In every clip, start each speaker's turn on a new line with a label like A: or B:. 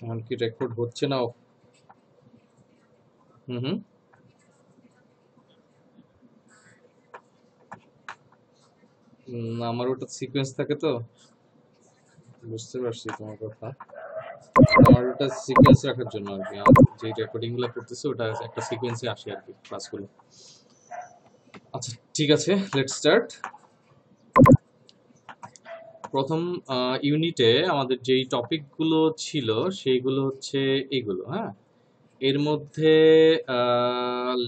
A: এখন কি রেকর্ড হচ্ছে না? হুম হুম। আমার ওটা সিকোয়েন্স থাকে তো, বুঝতে পারছি তোমার কথা। আমার ওটা সিকোয়েন্স রাখার জন্য আর কি, আমার যে রেকর্ডিং গুলো করতেছে ওটা একটা সিকোয়েন্সে আসে আর কি ক্লাসগুলো। আচ্ছা ঠিক আছে, লেটস স্টার্ট। প্রথম ইউনিটে আমাদের যেই টপিকগুলো ছিল সেইগুলো হচ্ছে এইগুলো, হ্যাঁ। এর মধ্যে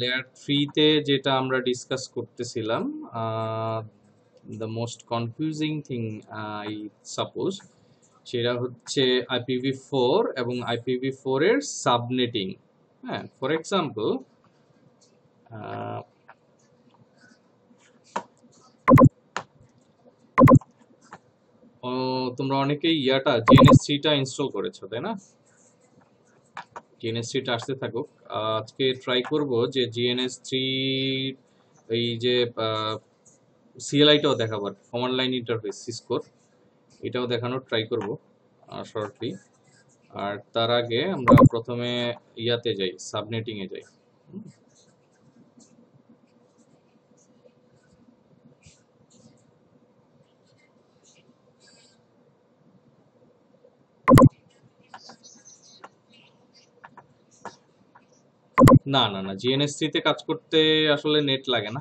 A: লেয়ার থ্রিতে যেটা আমরা ডিসকাস করতেছিলাম, the most confusing thing I suppose, সেটা হচ্ছে IPv4 এবং IPv4 এর সাবনেটিং। হ্যাঁ, ফর এক্সাম্পল তোমরা অনেকেই ইয়াটা GNS3টা ইনস্টল করেছো তাই না? GNS3টা আসতে থাকুক। আজকে ট্রাই করব যে GNS3 এই যে CLI-টাও দেখাবার, কমান্ড লাইন ইন্টারফেস সিসকোর, এটাও দেখানোর ট্রাই করব শর্টলি। আর তার আগে আমরা প্রথমে ইয়াতে যাই, সাবনেটিং এ যাই। না না না, GNS3 তে কাজ করতে আসলে নেট লাগে না।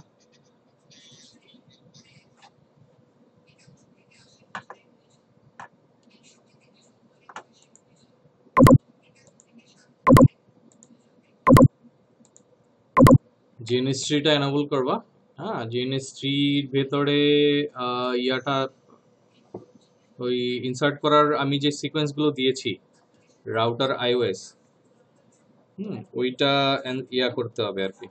A: GNS3টা এনাবল করবা। হ্যাঁ, GNS3 এর ভেতরে ইয়াটা ওই ইনসার্ট করার আমি যে সিকোয়েন্স গুলো দিয়েছি, রাউটার আইওএস, ওইটা ইয়া করতে হবে আর কি,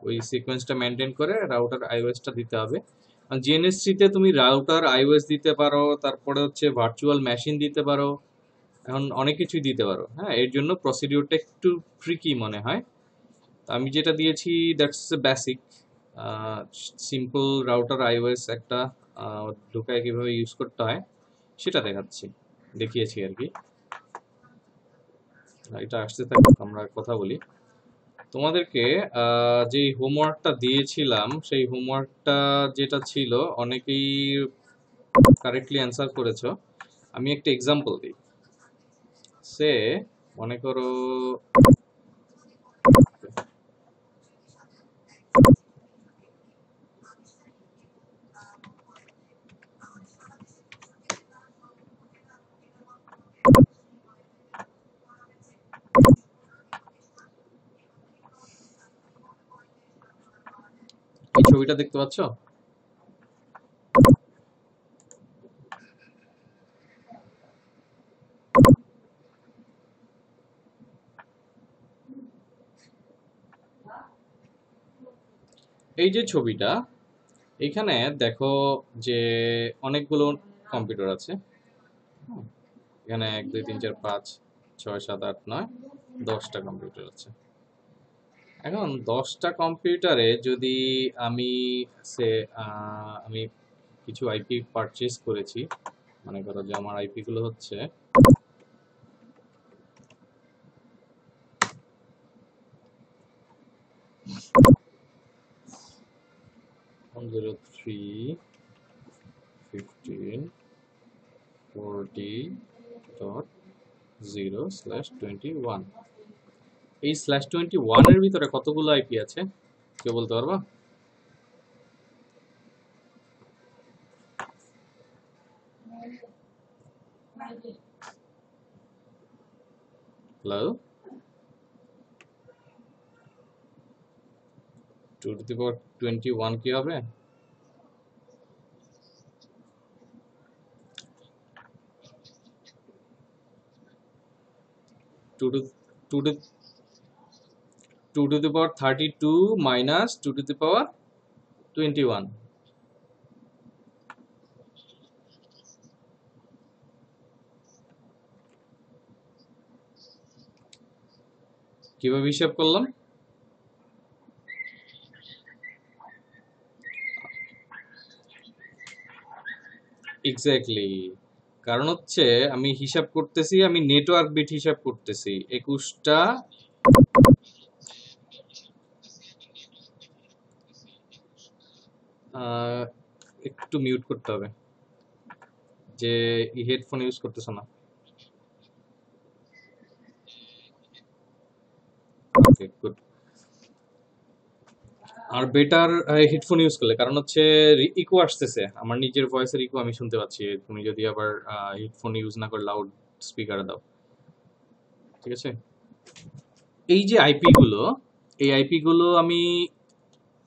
A: ওই সিকোয়েন্সটা মেনটেন করে রাউটার আইওএসটা দিতে হবে। জিএনএস3 তে তুমি রাউটার আইওএস দিতে পারো, তারপরে হচ্ছে ভার্চুয়াল মেশিন দিতে পারো, এখন অনেক কিছুই দিতে পারো। হ্যাঁ, এর জন্য প্রসিডিওরটা একটু ট্রিকি মনে হয়। আমি যেটা দিয়েছি that's basic, simple router iOS একটা ঢোকায় কিভাবে ইউজ করতে হয় সেটা দেখিয়েছি আর কি। এটা আসতে থাকুক, আমরা কথা বলি। তোমাদেরকে যে হোমওয়ার্কটা দিয়েছিলাম সেই হোমওয়ার্কটা যেটা ছিল, অনেকেই কারেক্টলি অ্যান্সার করেছো। আমি একটা এক্সাম্পল দিই। সে মনে করো এই ছবিটা দেখতে পাচ্ছ? এই যে ছবিটা, এখানে দেখো যে অনেকগুলো কম্পিউটার আছে। এখানে 1 2 3 4 5 6 7 8 9 10টা কম্পিউটার আছে। এখন 10টা কম্পিউটারে যদি আমি সে আমি কিছু আইপি পারচেজ করেছি, মনে করো যে আমার আইপি গুলো হচ্ছে 103.15.40.0/21। এই /21 এর ভিতরে কতগুলো আইপি আছে কেউ বলতে পারবা? হ্যালো, 2 to the power 21 কি হবে? 2 to 2 to 2 to the power 32 minus 2 to the power 21। কিভাবে হিসাব করলাম? এক্স্যাক্টলি, কারণ হচ্ছে আমি হিসাব করতেছি, আমি নেটওয়ার্ক বিট হিসাব করতেছি 21টা। একটু মিউট করতে হবে, যে হেডফোন ইউজ করতেছ না। ওকে, গুড। আর বেটার হেডফোন ইউজ করলে, কারণ হচ্ছে ইকো আসতেছে, আমার নিজের ভয়েসের ইকো আমি শুনতে পাচ্ছি। তুমি যদি আবার হেডফোন ইউজ না করে লাউড স্পিকারে দাও, ঠিক আছে? এই যে আইপি গুলো, এই আইপি গুলো আমি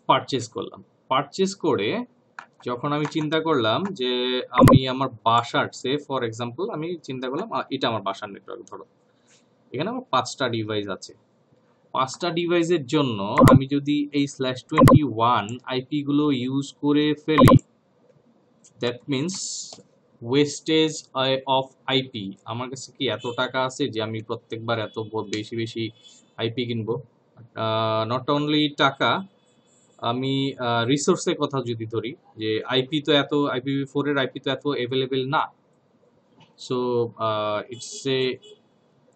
A: পারচেজ করলাম। পারচেজ করে যখন আমি চিন্তা করলাম যে আমি আমার বাসার, সে ফর এক্সাম্পল আমি চিন্তা করলাম এটা আমার বাসার নেটওয়ার্ক, ধরো এখানে আমার 5টা ডিভাইস আছে। 5টা ডিভাইসের জন্য আমি যদি এই /21 আইপি গুলো ইউজ করে ফেলি, that means wastage of IP. আমার কাছে কি এত টাকা আছে যে আমি প্রত্যেকবার এত বেশি বেশি আইপি কিনবো? নট অনলি টাকা, আমি রিসোর্সের কথা যদি ধরি, যে আইপি তো এত, IPv4 এর আইপি তো এত অ্যাভেলেবেল না। সো ইটস এ,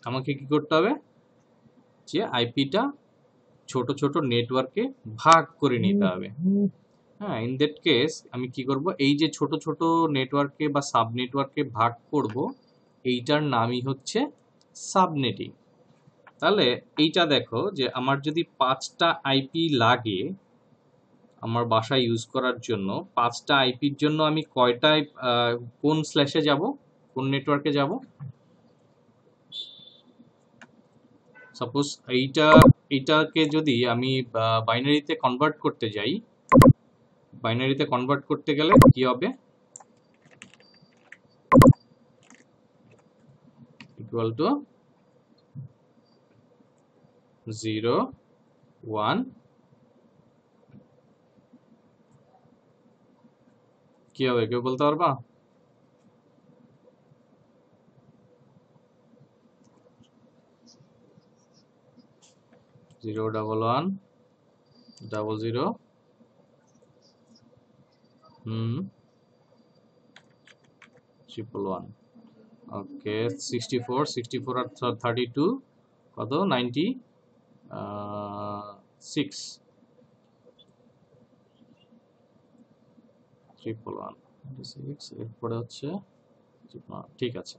A: আমাকে কি করতে হবে, যে আইপিটা ছোট ছোট নেটওয়ার্কে ভাগ করে নিতে হবে। হ্যাঁ, ইন দ্যাট কেস আমি কি করব, এই যে ছোট ছোট নেটওয়ার্কে বা সাব নেটওয়ার্কে ভাগ করব, এইটার নামই হচ্ছে সাবনেটিং। তাহলে এইটা দেখো, যে আমার যদি 5টা আইপি লাগে আমার বাসায় ইউজ করার জন্য, 5টা আইপির জন্য আমি কয়টায় কোন স্ল্যাশে যাব, কোন নেটওয়ার্কে যাব? সাপোজ এইটাকে যদি আমি বাইনারিতে কনভার্ট করতে যাই, বাইনারিতে কনভার্ট করতে গেলে কি হবে, ইকুয়াল টু 0 1, কি হবে কেউ বলতে পারবা? 0 1 1 0 0 1 1 ওকে, 64 64 আর 32 কত, 96 1 1 এরপরে হচ্ছে, ঠিক আছে,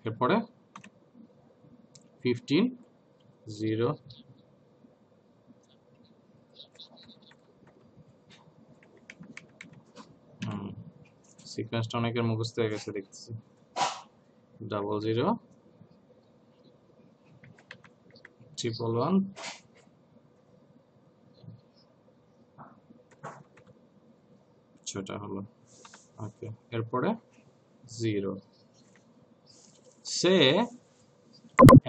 A: এরপরে 15 0 সিকোয়েন্সটা অনেকের মুখস্থ হয়ে গেছে দেখতেছি। 0 0 1 1 ছোটা হলো। ওকে, এরপরে 0 সে,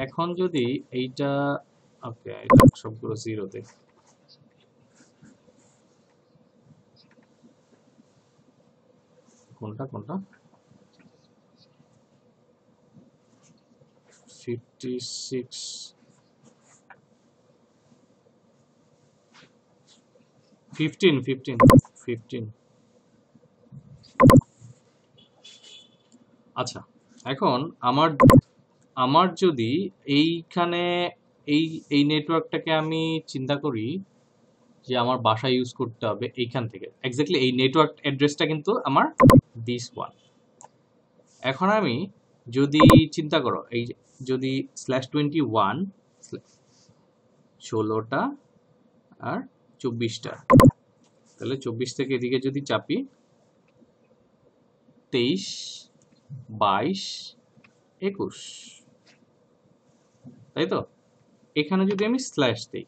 A: এখন যদি এইটা, ওকে এটা সবগুলো 0-তে, কোনটা কোনটা 56 15 15 15। আচ্ছা, এখন আমার যদি এইখানে এই নেটওয়ার্কটাকে আমি চিন্তা করি যে আমার বাসায় ইউজ করতে হবে, এইখান থেকে এক্স্যাক্টলি এই নেটওয়ার্ক অ্যাড্রেসটা কিন্তু আমার দিস ওয়ান। এখন আমি যদি চিন্তা করো, এই যদি /21 16টা আর 24টা, তাহলে 24 থেকে এদিকে যদি চাপি 23 22 21, তাই তো? এখানে যদি আমি স্ল্যাশ দিই,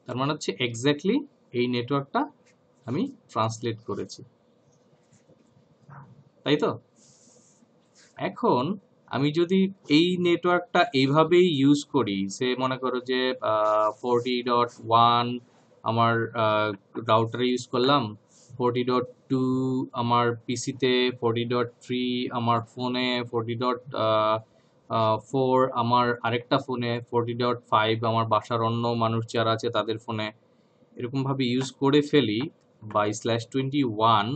A: তার মানে হচ্ছে এক্স্যাক্টলি এই নেটওয়ার্কটা আমি ট্রান্সলেট করেছি, তাই তো? এখন আমি যদি এই নেটওয়ার্কটা এইভাবেই ইউজ করি, সে মনে করো যে 40.1 আমার রাউটারে ইউজ করলাম, 40.2 আমার পিসিতে, 40.3 আমার ফোনে, 40.4 আমার আরেকটা ফোনে, 40.5 আমার বাসার অন্য মানুষ যারা আছে তাদের ফোনে, এরকমভাবে ইউজ করে ফেলি বাই /21,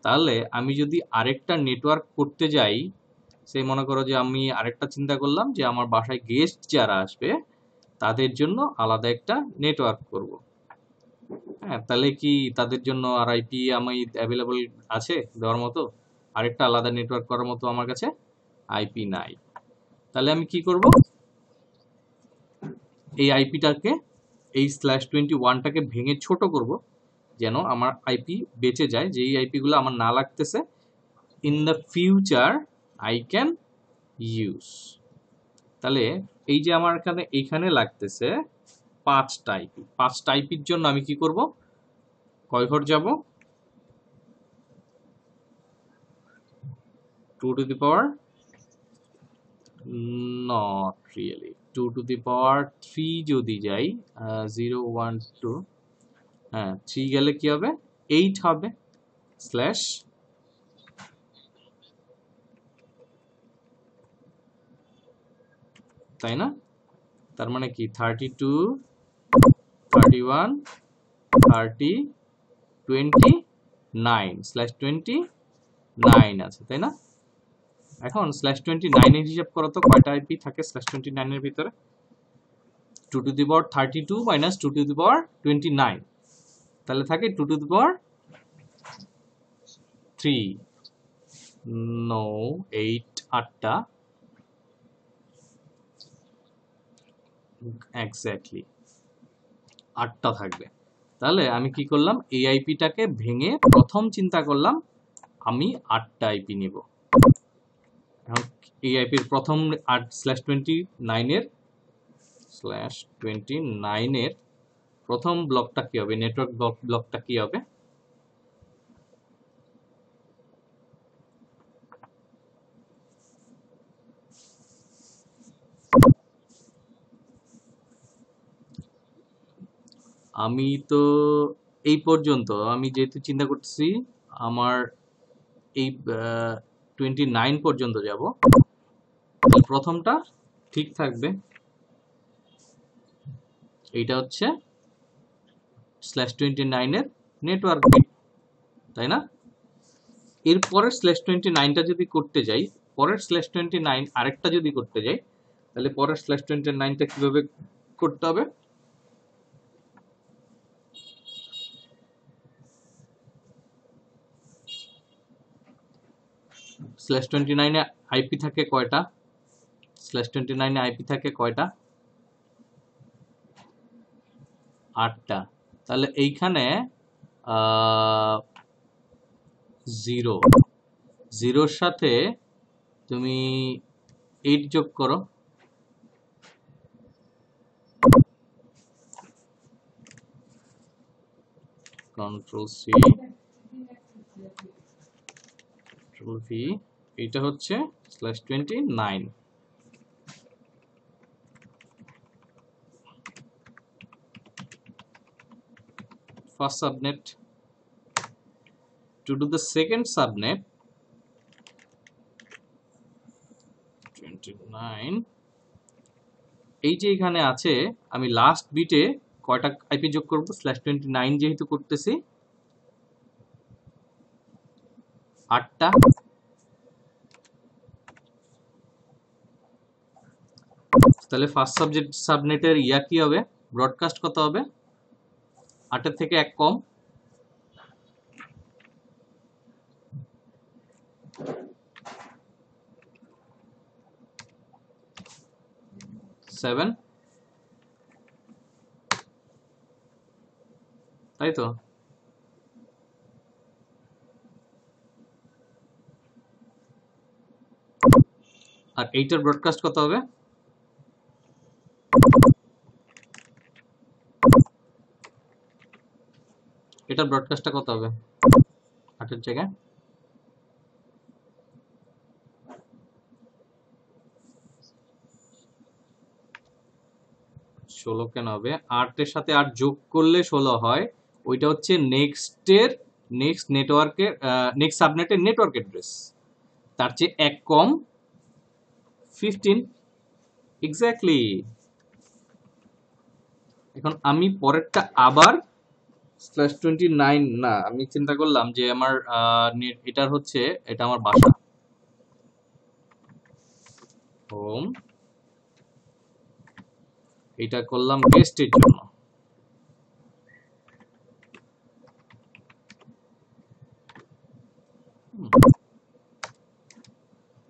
A: তাহলে আমি যদি আরেকটা নেটওয়ার্ক করতে যাই, সেই মনে করো যে আমি আরেকটা চিন্তা করলাম যে আমার বাসায় গেস্ট যারা আসবে তাদের জন্য আলাদা একটা নেটওয়ার্ক করব। হ্যাঁ, তাহলে কি তাদের জন্য আর আইপি আমি অ্যাভেলেবল আছে দেওয়ার মতো? আরেকটা আলাদা নেটওয়ার্ক করার মতো আমার কাছে আইপি নাই। তাহলে আমি কি করব? এই আইপিটাকে, এই /21টাকে ভেঙে ছোট করব, যেন আমার আইপি বেঁচে যায়, যেই আইপিগুলো আমার না লাগতেছে in the future I can use. তাহলে এই যে আমার এইখানে লাগতেছে 5টা আইপি, 5টা আইপির জন্য আমি কি করব? কয় ঘর যাব? 2 to the power, not really, 2 to the power 3 যদি যাই, 0 1 2, হ্যাঁ 3 গেলে কি হবে? 8 হবে স্ল্যাশ, তাই না? তার মানে কি 32 31 30 29 /29 আছে, তাই না? এখন /29 এর হিসাব করো তো কয়টা আইপি থাকে /29 এর ভিতরে? 2 to the power 32 minus 2 to the power 29, তাহলে থাকে 2 to the power 3, no 8, 8টা exactly 8টা থাকবে। তাহলে আমি কি করলাম? এই আইপিটাকে ভেঙে প্রথম চিন্তা করলাম আমি 8টা আইপি নিব। এখন এই আইপির প্রথম 8/29 এর প্রথম ব্লকটা কি হবে? নেটওয়ার্ক ব্লকটা কি হবে? আমি তো এই পর্যন্ত আমি যেহেতু চিন্তা করতেছি আমার এই 29 পর্যন্ত যাব, প্রথমটা ঠিক থাকবে, এইটা হচ্ছে /29 এর নেটওয়ার্ক বিট, তাই না? এর পরের /29টা যদি করতে যাই, পরের /29 আরেকটা যদি করতে যাই, তাহলে পরের /29টা কিভাবে করতে হবে? /29 এ আইপি থাকে কয়টা? /29 এ আইপি থাকে কয়টা? 8টা। তাহলে এইখানে 0, 0-র সাথে তুমি 8 যোগ করো, Ctrl C Ctrl V, এটা হচ্ছে /29। First subnet. To do the second subnet, 29, এই যে এখানে আছে, আমি লাস্ট বিটে কয়টা আইপি যোগ করব? /29 যেহেতু করতেছি 8টা। তাহলে ফার্স্ট সাবনেটের ইয়া কি হবে? ব্রডকাস্ট কত হবে? 8-এর থেকে 1 কম, 7, তাই তো? আর 8-এর ব্রডকাস্ট কত হবে? এটার ব্রডকাস্টটা কত হবে 8-এর জায়গায়? 16 কেন হবে? 8-এর সাথে 8 যোগ করলে 16 হয়। ওইটা হচ্ছে নেক্সট নেটওয়ার্কের নেক্সট সাবনেটের নেটওয়ার্ক অ্যাড্রেস, তার চেয়ে 1 কম 15, এক্স্যাক্টলি। এখন আমি পরেরটা আবার /29 না, আমি চিন্তা করলাম যে আমার এটার হচ্ছে, এটা আমার বাসা, হোম, এটা করলাম গেস্টের জন্য।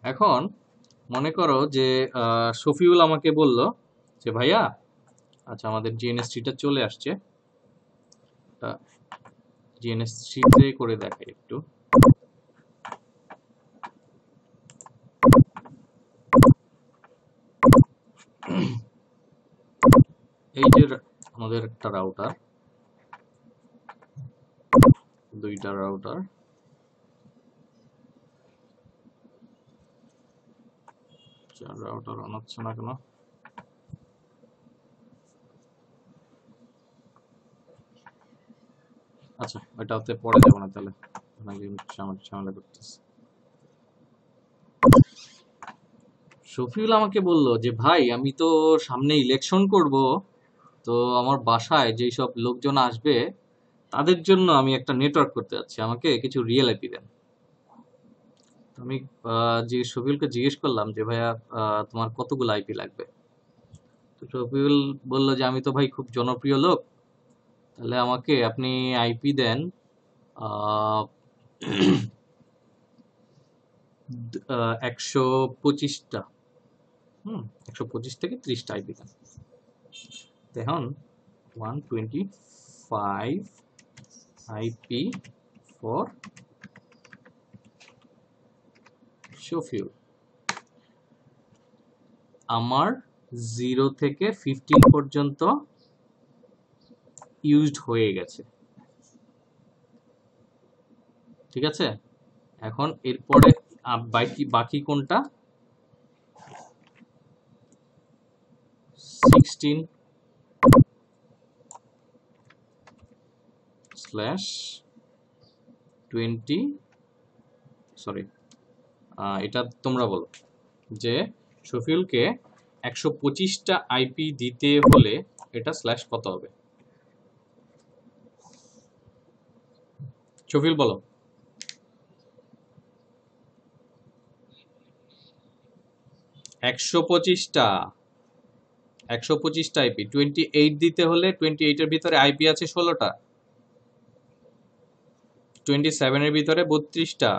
A: এখন মনে করো যে শফিউল আমাকে বলল যে ভাইয়া, আচ্ছা আমাদের জিএনএস3টা চলে আসছে, জিএনএস3 করে দেখাই একটু। এই যে আমাদের একটা রাউটার, দুইটা রাউটার, রাউটার অন হচ্ছে না কেন? আচ্ছা ওইটাতে পরে যাবো না তাহলে, ঝামেলা করতেছে। শফিউল আমাকে বলল যে ভাই আমি তো সামনে ইলেকশন করব, তো আমার বাসায় যেই সব লোকজন আসবে তাদের জন্য আমি একটা নেটওয়ার্ক করতে যাচ্ছি, আমাকে কিছু রিয়েল আইপি দেন। আমি যে শফিউলকে জিজ্ঞেস করলাম যে ভাইয়া তোমার কতগুলো আইপি লাগবে? তো শফিউল বলল যে আমি তো ভাই খুব জনপ্রিয় লোক, তাহলে আমাকে আপনি আইপি দেন 125টা, 125 থেকে 30টা আইপি দেন। এখন 125 আইপি ফর শফিউল। আমার 0 থেকে 15 পর্যন্ত ইউজড হয়ে গেছে, ঠিক আছে? এখন এরপরে বাকি কোনটা? 16/20, সরি এটা তোমরা বলো যে শফিউলকে 125টা আইপি দিতে হলে এটা স্ল্যাশ কত হবে? শফিউল বলো। 125টা আইপি, 28 দিতে হলে 28 এর ভিতরে আইপি আছে 16টা, 27 এর ভিতরে 32টা,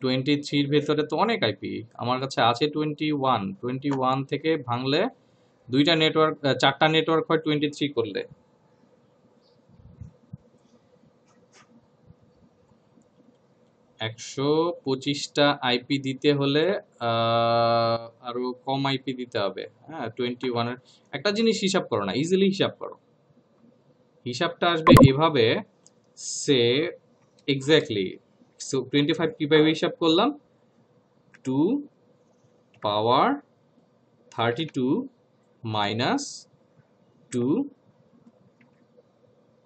A: 23 এর ভিতরে তো অনেক আইপি আমার কাছে আছে 21 থেকে ভাঙলে দুইটা নেটওয়ার্ক, 4টা নেটওয়ার্ক হয় 23 করলে। একশো 25টা আইপি দিতে হলে আরো কম আইপি দিতে হবে। হ্যাঁ 21 এর একটা জিনিস হিসাব করো না, ইজিলি হিসাব করো। হিসাবটা আসবে এভাবে, সে এক্স্যাক্টলি, সো 25 কিভাবে হিসাব করলাম? 2 পাওয়ার 32 মাইনাস 2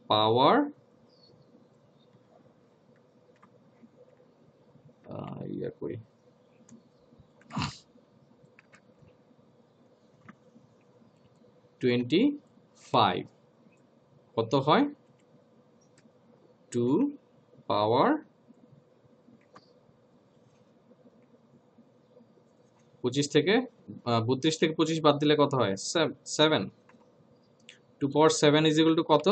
A: পাওয়ার করি 25 কত হয়? 2 পাওয়ার 25 থেকে 32 থেকে 25 বাদ দিলে কত হয়? 7। 2 পাওয়ার 7 ইজ ইকুয়াল টু কত?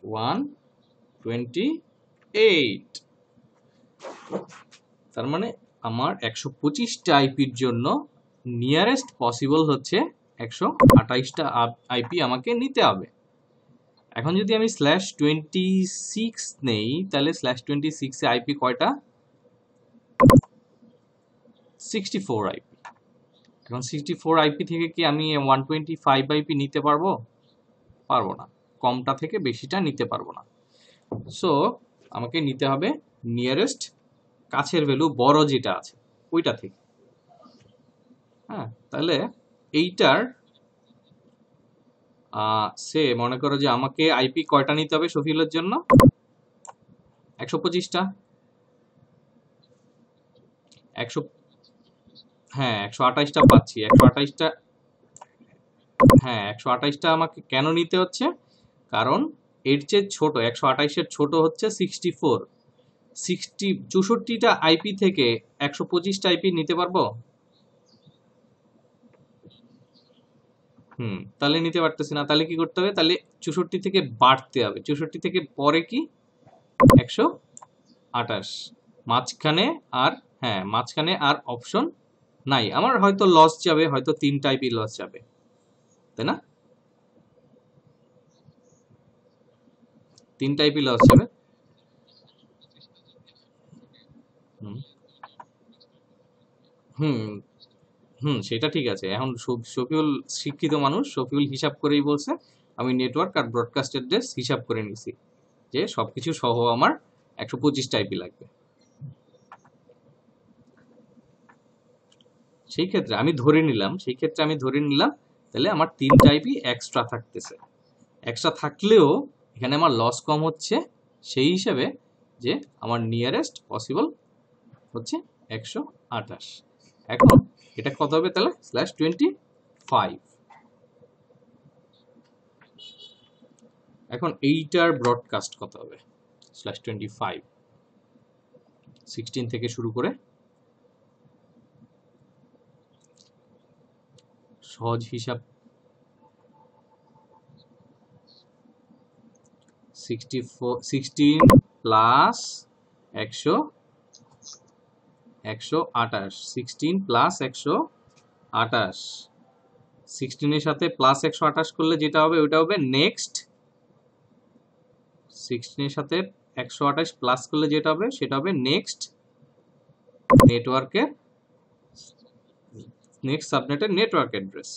A: 128। তার মানে আমার 125টা আইপির জন্য নিয়ারেস্ট পসিবল হচ্ছে 128টা আইপি আমাকে নিতে হবে। এখন যদি আমি /26 নেই তাহলে /26 এ আইপি কয়টা? 64 আইপি। এখন 64 আইপি থেকে কি আমি 125 আইপি নিতে পারবো? পারবো না, কমটা থেকে বেশিটা নিতে পারবো না। সো আমাকে নিতে হবে নিয়ারেস্ট, কাছের ভ্যালু বড় যেটা আছে ওইটা থেকে। হ্যাঁ তাহলে এইটার সে মনে করো যে আমাকে আইপি কয়টা নিতে হবে শফিউলের জন্য? 125টা। 100, হ্যাঁ 128টা পাচ্ছি, 128টা হ্যাঁ 128টা আমাকে কেন নিতে হচ্ছে, কারণ এর চেয়ে ছোট 128-এর ছোট হচ্ছে 64। 64টা আইপি থেকে 125টা আইপি নিতে পারবো? তাহলে নিতে পারতেছি না। তাহলে কি করতে হবে? তাহলে 64 থেকে বাড়তে হবে। 64 থেকে পরে কি 128। মাঝখানে আর, হ্যাঁ মাঝখানে আর অপশন নাই। আমার হয়তো লস যাবে, হয়তো 3টা আইপি লস যাবে, তাই না? 3টা আইপি লস যাবে। হুম হুম সেটা ঠিক আছে। এখন শফিউল শিক্ষিত মানুষ, শফিউল হিসাব করেই বলছে আমি নেটওয়ার্ক আর ব্রডকাস্ট অ্যাড্রেস হিসাব করে নিছি যে সবকিছু সহ আমার 125টা আইপি লাগবে। সেই ক্ষেত্রে আমি ধরে নিলাম তাহলে আমার 3টা আইপি এক্সট্রা থাকতেছে। এক্সট্রা থাকলেও এখানে আমার লস কম হচ্ছে, সেই হিসাবে যে আমার নিয়ারেস্ট পসিবল হচ্ছে 128। এখন এটা কত হবে তাহলে? /25। এখন এইটার ব্রডকাস্ট কত হবে? /25 16 থেকে শুরু করে, সহজ হিসাব 16 প্লাস 128, 16 প্লাস 128, 16 এর সাথে প্লাস 128 করলে যেটা হবে ওটা হবে নেক্সট। 16 এর সাথে 128 প্লাস করলে যেটা হবে সেটা হবে নেক্সট নেটওয়ার্কের, নেক্সট সাবনেটের নেটওয়ার্ক অ্যাড্রেস।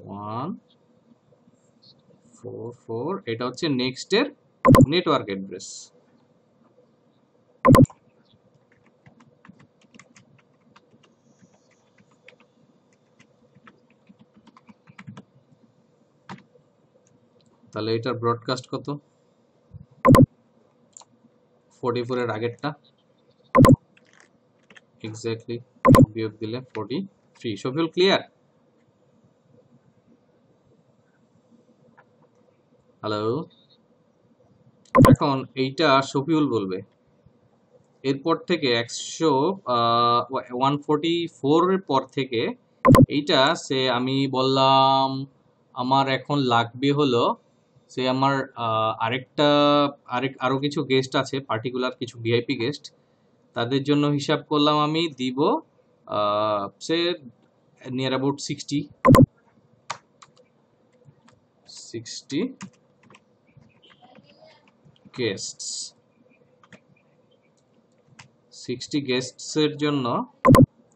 A: ওয়ান 4 এটা হচ্ছে নেক্সটের নেটওয়ার্ক অ্যাড্রেস। তাহলে এটার ব্রডকাস্ট কত? 44 এর আগেরটা এক্স্যাক্টলি বিয়োগ দিলে 43। সফল ক্লিয়ার? হ্যালো, এখন এইটা শফিউল বলবে। এরপর থেকে 144 এর পর থেকে এইটা সে আমি বললাম আমার এখন লাগবে হলো, সে আমার আরো কিছু গেস্ট আছে, পার্টিকুলার কিছু ভিআইপি গেস্ট, তাদের জন্য হিসাব করলাম আমি দিব সে নিয়ার অ্যাবাউট 60 গেস্টস। 60 গেস্টসের জন্য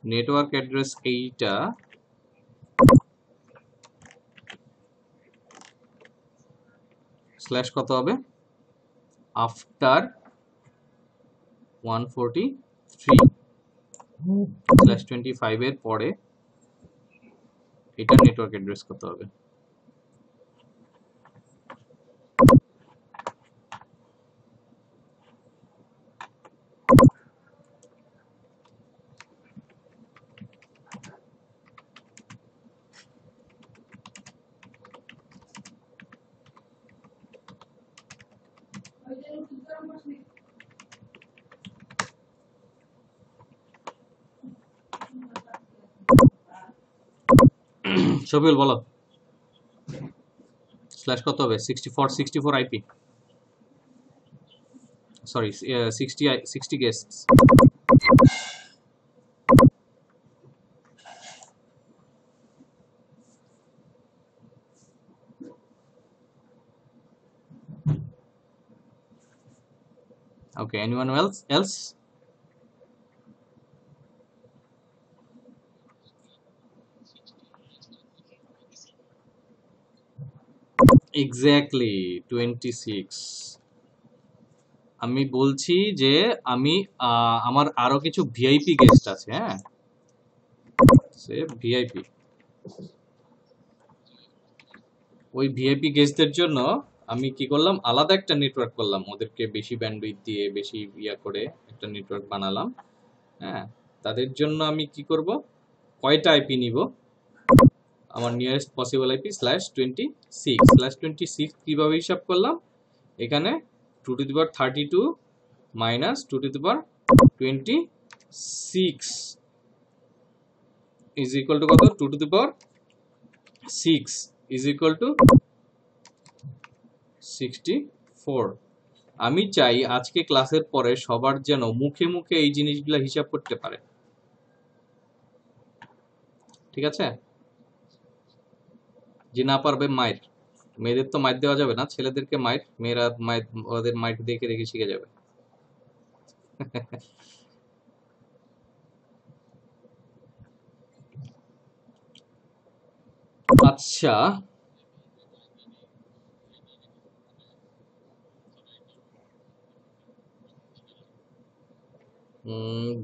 A: নেটওয়ার্ক অ্যাড্রেস এইটা স্ল্যাশ কত হবে? আফটার 143/25 এর পরে এটা নেটওয়ার্ক অ্যাড্রেস কত হবে? শফিউল বলো, স্ল্যাশ কত হবে? 64 IP, sorry 60 guests. Okay, anyone else? Exactly 26। আমি বলছি যে আমি আমার আরো কিছু ভিআইপি গেস্ট আছে, হ্যাঁ সে ভিআইপি ওই ভিআইপি গেস্টদের জন্য আমি কি করলাম, আলাদা একটা নেটওয়ার্ক করলাম, ওদেরকে বেশি ব্যান্ডউইথ দিয়ে বেশি ইয়া করে একটা নেটওয়ার্ক বানালাম। হ্যাঁ, তাদের জন্য আমি কি করব, কয়টা আইপি নিব, আমার নিয়ারেস্ট পসিবল আইপি /26 কিভাবে হিসাব করলাম, এখানে 2^32 মাইনাস 2^26 ইজ ইকুয়াল টু কত, 2^6 ইজ ইকুয়াল টু 64। আমি চাই আজকে ক্লাসের পরে সবার যেন মুখে মুখে এই জিনিসগুলো হিসাব করতে পারে, ঠিক আছে? যে না পারবে মায়ের, মেয়েদের তো মাইর দেওয়া যাবে না, ছেলেদেরকে মাইর, মেয়েরা মাইর, ওদের মাইর দেখে দেখে শিখে যাবে। আচ্ছা,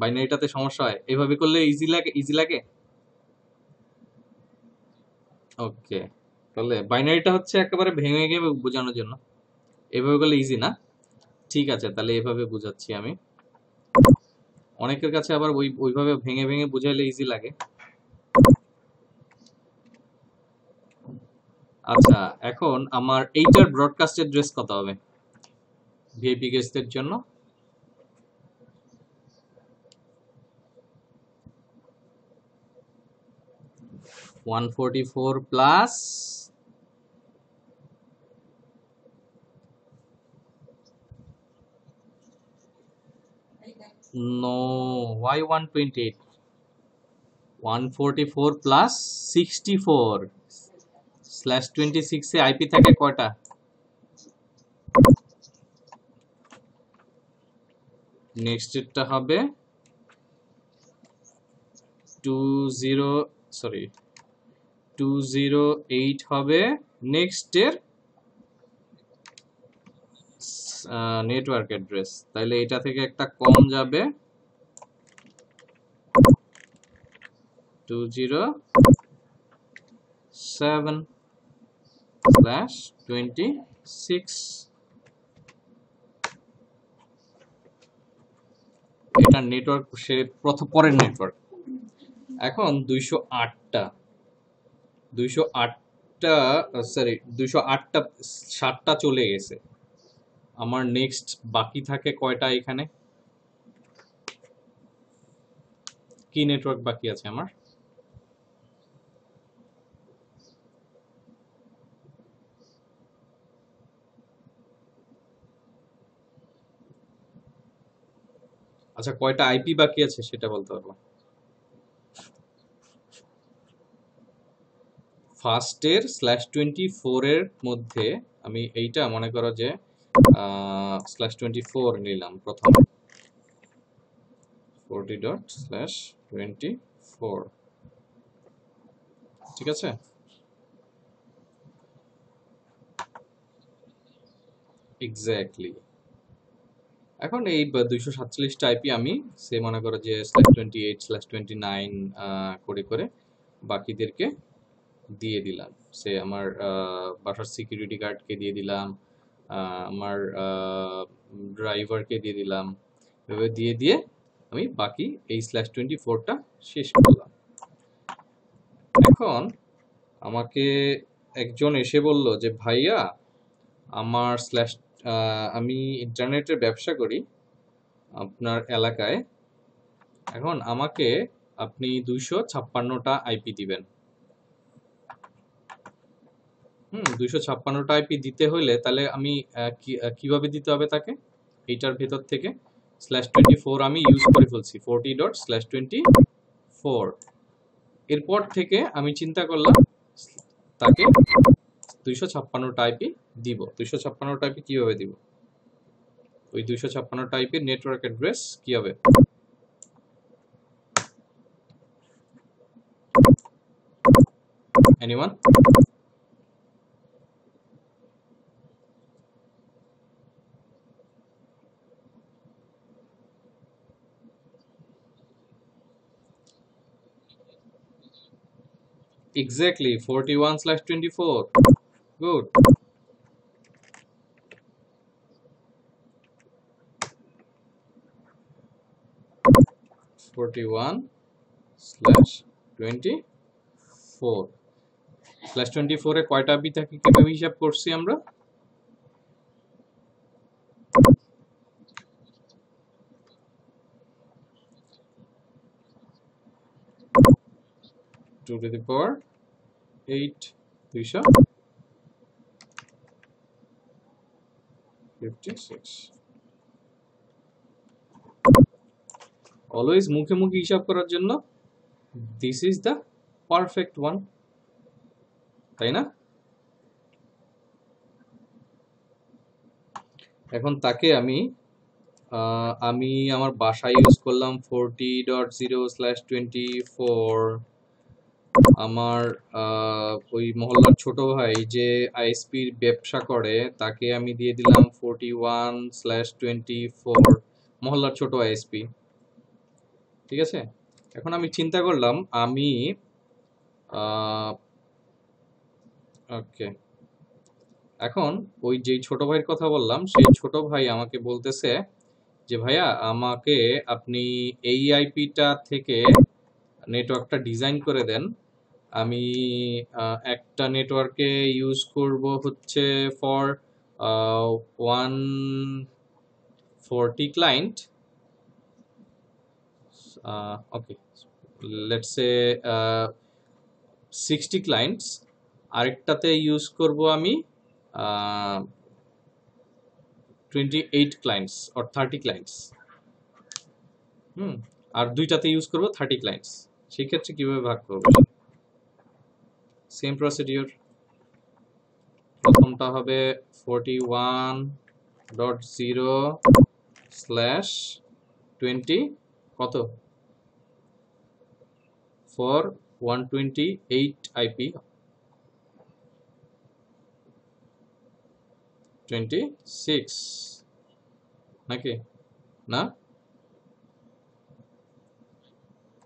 A: বাইনারিটাতে সমস্যা হয়, এভাবে করলে ইজি লাগে, ইজি লাগে। ওকে, তাহলে বাইনারিটা হচ্ছে একেবারে ভেঙে ভেঙে বোঝানোর জন্য, এভাবে করলে ইজি না। ঠিক আছে, তাহলে এভাবে বুঝাচ্ছি আমি। অনেকের কাছে আবার ওইভাবে ভেঙে ভেঙে বুঝাইলে ইজি লাগে। আচ্ছা, এখন আমার এইটার ব্রডকাস্ট অ্যাড্রেস কত হবে ভিআইপি গেস্টদের জন্য? 144 প্লাস নো, why 128? 144 প্লাস 64/26 এ আইপি থাকে কয়টা? নেক্সট এরটা হবে 208 হবে নেক্সট এর নেটওয়ার্ক অ্যাড্রেস, তাহলে এটা থেকে একটা কম যাবে 207/26, এটা নেটওয়ার্ক, সে প্রথম পরের নেটওয়ার্ক। এখন 208টা 7টা চলে গেছে, আমার নেক্সট বাকি থাকে কয়টা এখানে, কি নেটওয়ার্ক বাকি আছে আমার? আচ্ছা, কয়টা আইপি বাকি আছে সেটা বলতে পারবো? ফার্স্টের /24 এর মধ্যে আমি এইটা মনে করো যে /24 নিলাম প্রথম, 40./24, ঠিক আছে? এক্স্যাক্টলি। এখন এই 247টা আইপি আমি সে মনে করো যে /28/29 করে করে বাকিদেরকে দিয়ে দিলাম, সে আমার বাসার সিকিউরিটি গার্ডকে দিয়ে দিলাম, আমার ড্রাইভারকে দিয়ে দিলাম, এভাবে দিয়ে দিয়ে আমি বাকি এই /24টা শেষ করলাম। এখন আমাকে একজন এসে বলল যে ভাইয়া, আমার আমি ইন্টারনেটের ব্যবসা করি আপনার এলাকায়, এখন আমাকে আপনি 256টা আইপি দিবেন। 256টা আইপি দিতে হইলে তাহলে আমি কিভাবে দিতে হবে তাকে, এইটার ভেতর থেকে /24 আমি ইউজ করে ফেলছি, 40./24, এরপর থেকে আমি চিন্তা করলাম তাকে 256টা আইপি দিব। 256টা আইপি কিভাবে দিব, ওই 256টা আইপির নেটওয়ার্ক অ্যাড্রেস কি হবে? এনিওয়ান? Exactly, 41/24. Good. (41/24) এ কয়টা বি থাকে কিভাবে হিসাব করছি আমরা? Two to the power 8, 256. Always মুখে মুখে হিসাব করার জন্য this is the perfect one, তাই না? এখন তাকে আমি আমার বাসায় ইউজ করলাম 40.0/24। আমার ওই মহল্লার ছোট ভাই যে আইএসপির ব্যবসা করে তাকে আমি দিয়ে দিলাম 41/24, মহল্লার ছোট আইএসপি। ঠিক আছে, এখন আমি চিন্তা করলাম আমি ওকে, এখন ওই যেই ছোট ভাইয়ের কথা বললাম সেই ছোট ভাই আমাকে বলতেছে যে ভাইয়া আমাকে আপনি এই আইপিটা থেকে নেটওয়ার্কটা ডিজাইন করে দেন। আমি একটা নেটওয়ার্কে ইউজ করব হচ্ছে for 140 client, okay let's say 60 clients, আরেকটাতে ইউজ করব আমি 28 ক্লায়েন্টস অর 30 ক্লায়েন্টস, আর দুইটাতে ইউজ করব 30 ক্লায়েন্টস। সেই ক্ষেত্রে কিভাবে ভাগ করব? সেম প্রসিডিওর, প্রথমটা হবে 41.0/20 কত ফর 128 আইপি 26 নাকি না?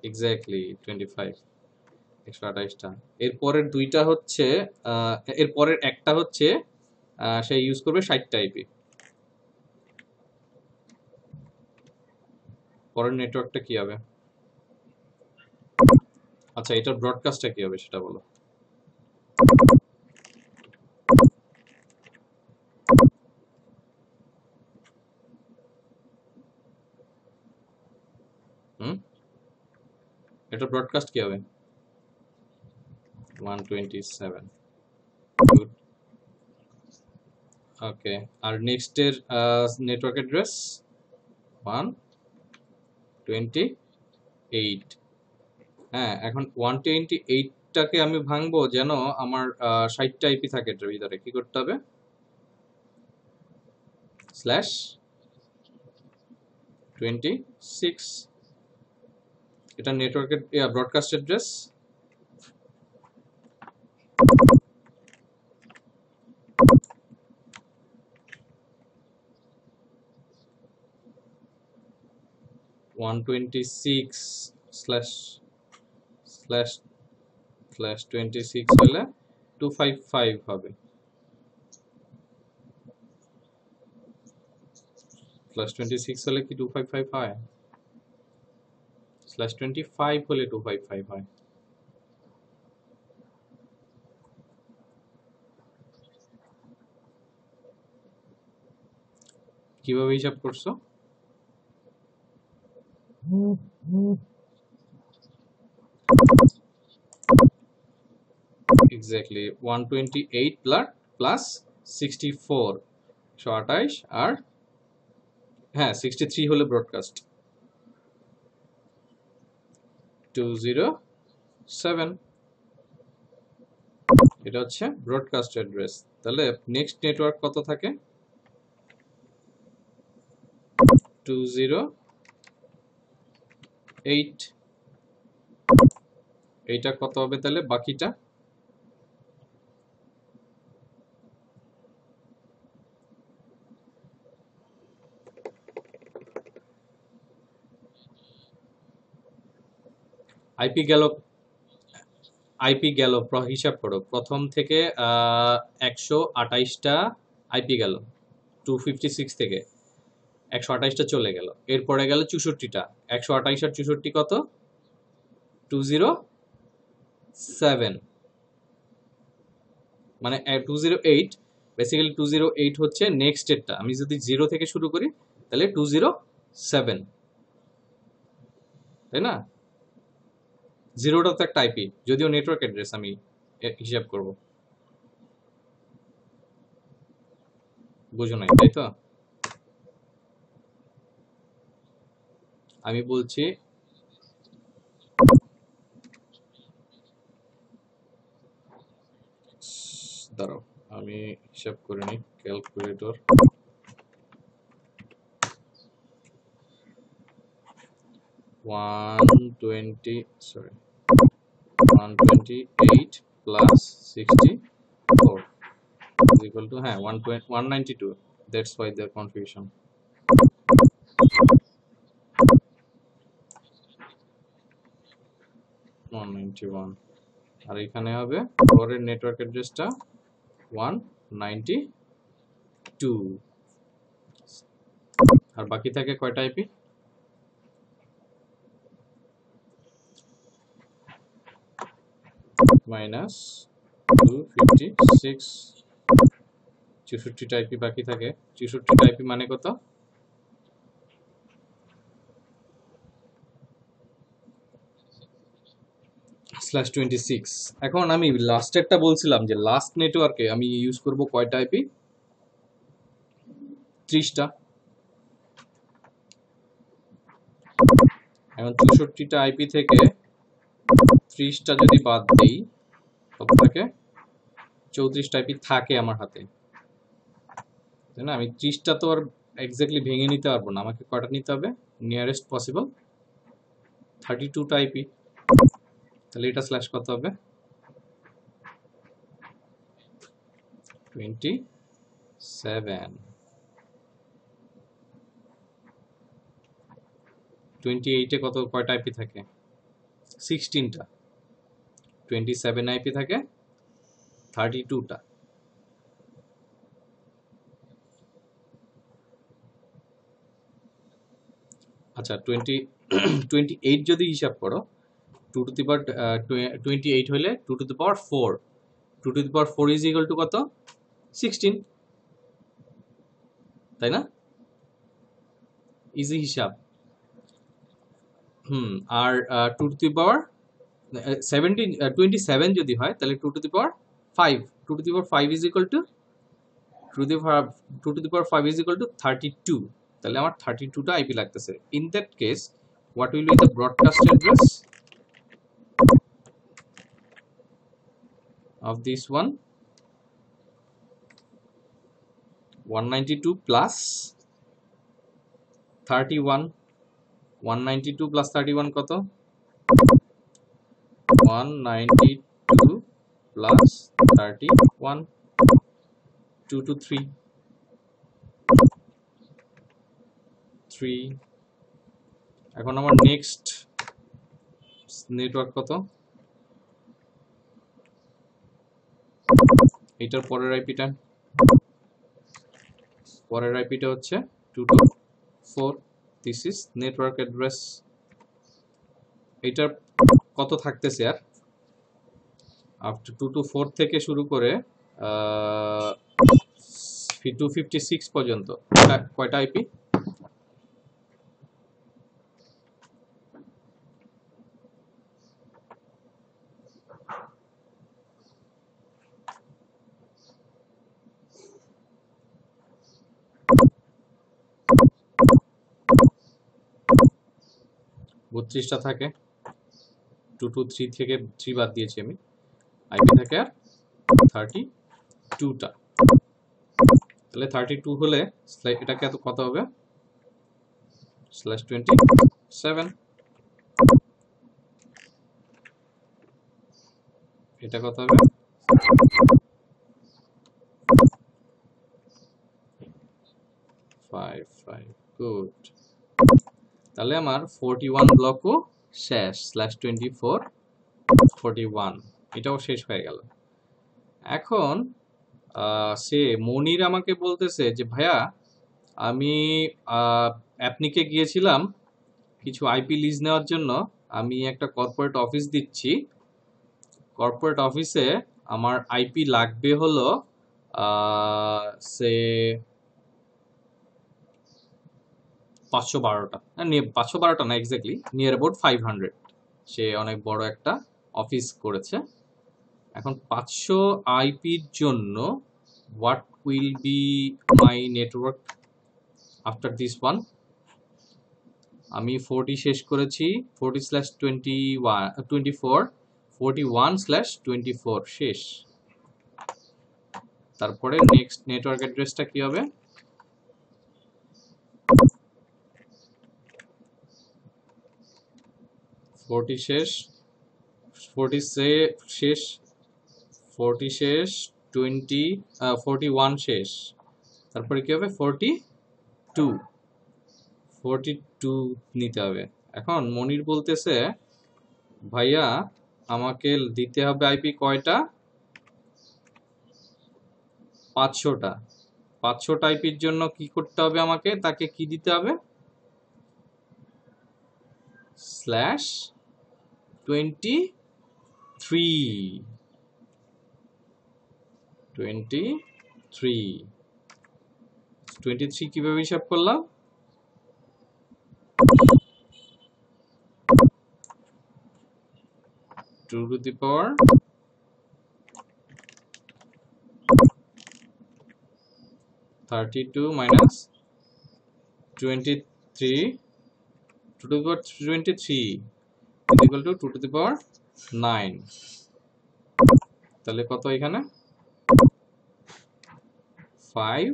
A: এক্স্যাক্টলি 25, 128টা। এরপরের দুইটা হচ্ছে এরপরের একটা হচ্ছে সে ইউজ করবে 60টা আইপি। পরের নেটওয়ার্কটা কি হবে? আচ্ছা, এটার ব্রডকাস্টটা কি হবে সেটা বলো। এটার ব্রডকাস্ট কি হবে? 127। গুড, ওকে। আর নেক্সট এর নেটওয়ার্ক অ্যাড্রেস 128। হ্যাঁ, এখন 128টাকে আমি ভাঙবো যেন আমার 60টা আইপি থাকে এটার ভিতরে। কি করতে হবে? /26, এটা নেটওয়ার্কের ব্রডকাস্ট অ্যাড্রেস। /26 হলে 255 হবে, /26 হলে কি 255 হয়? /25 হলে 255 হয়। কিভাবে হিসাব করছো? এক্স্যাক্টলি 128 প্লাস 64, 128, আর হ্যাঁ 63 হলে ব্রডকাস্ট 207। এটা হচ্ছে ব্রডকাস্ট অ্যাড্রেস। তাহলে নেক্সট নেটওয়ার্ক কত থাকে? 208। এইটা কত হবে তাহলে বাকিটা? আইপি গেল আইপি গেল, হিসাব করো প্রথম থেকে 128টা আইপি গেল 256 থেকে 128টা চলে গেল, এরপরে গেল 64টা। 128 আর 64 কত? 207, মানে 208। বেসিক্যালি 208 হচ্ছে নেক্সট স্টেটটা। আমি যদি 0 থেকে শুরু করি তাহলে 207, তাই না? 0টা তো একটা আইপি, যদিও নেটওয়ার্ক অ্যাড্রেস আমি হিসাব করব। বুঝো নাই, তাই তো? আমি বলছি দাঁড়াও, আমি হিসাব করে নিই calculator. 128 plus 64 is equal to 192. That's why the confusion. 191 আর এখানে হবে পরের নেটওয়ার্ক অ্যাড্রেসটা 192 আর বাকি থাকে কয়টা আইপি? মাইনাস 256, 64টা আইপি বাকি থাকে। 64টা আইপি মানে কত? /26। এখন আমি লাস্টেরটা বলছিলাম যে লাস্ট নেটওয়ার্কে আমি ইউজ করব কয়টা আইপি? 30টা। এখন 64টা আইপি থেকে 30টা যদি বাদ দেই কত থাকে? 34টা আইপি থাকে আমার হাতে, তাই না? আমি 30টা তো আর এক্স্যাক্টলি ভেঙে নিতে পারবো না, আমাকে কয়টা নিতে হবে? নিয়ারেস্ট পসিবল 32টা আইপি। তাহলে এটা স্ল্যাশ কত হবে? 27। 28-এ কয়টা আইপি থাকে? 16টা। 27 আইপি থাকে 32টা। আচ্ছা 28 যদি হিসাব করো, 2 টু দি পাওয়ার 28 হলে 2 two the power 4, 2 two the power 4 is equal to কত? 16, তাই না? ইজি হিসাব। আর 2 টু দি পাওয়ার 27 যদি হয় তাহলে 2 two the power 5, 2 two the power 5 is equal to 2 two the power 5 is equal to 32। তাহলে আমার 32টা আইপি লাগতেছে। In that case what will be the broadcast address of this one? 192 plus 31। 192 plus 31 কত? 192 plus 31, 2 to 3, 3। এখন আমার next network কত? এটার পরের আইপিটা হচ্ছে 2 to 4। This is network address. এটার কত থাকতেছে আর? আফটার 2 to 4 থেকে শুরু করে 256 পর্যন্ত কয়টা আইপি? টা থাকে। 2 to 3 থেকে 3 বাদ দিয়েছি আমি, আইপি থাকে আর 32টা। তাহলে 32 হলে এটাকে কত হবে? /27। এটা কত হবে? 55। গুড। তাহলে আমার 41 ব্লকও শেষ। /24 41 এটাও শেষ হয়ে গেল। এখন সে মনির আমাকে বলতেছে যে ভাইয়া আমি অ্যাপনিকে গিয়েছিলাম কিছু আইপি লিজ নেওয়ার জন্য। আমি একটা কর্পোরেট অফিস দিচ্ছি, কর্পোরেট অফিসে আমার আইপি লাগবে হলো সে 512টা, 512টা না এক্স্যাক্টলি, নিয়ার অ্যাবাউট 500। সে অনেক বড় একটা অফিস করেছে। এখন 500 আইপির জন্য what will be my network after this one? আমি 40 শেষ করেছি, 40/24, 41/24 শেষ। তারপরে নেক্সট নেটওয়ার্ক অ্যাড্রেসটা কি হবে? 40 শেষ, 40 শেষ, 40 শেষ, 41 শেষ, তারপরে কি হবে? 42 নিতে হবে। এখন মনির বলতেছে ভাইয়া আমাকে দিতে হবে আইপি কয়টা? 500টা। 500টা আইপির জন্য কি করতে হবে আমাকে? তাকে কি দিতে হবে? /23 23 কিভাবে হিসাব করলাম? 2 to the power 32 minus 23, 2 to the power 23 is equal to 2 to the power 9। তাহলে কত এখানে? 5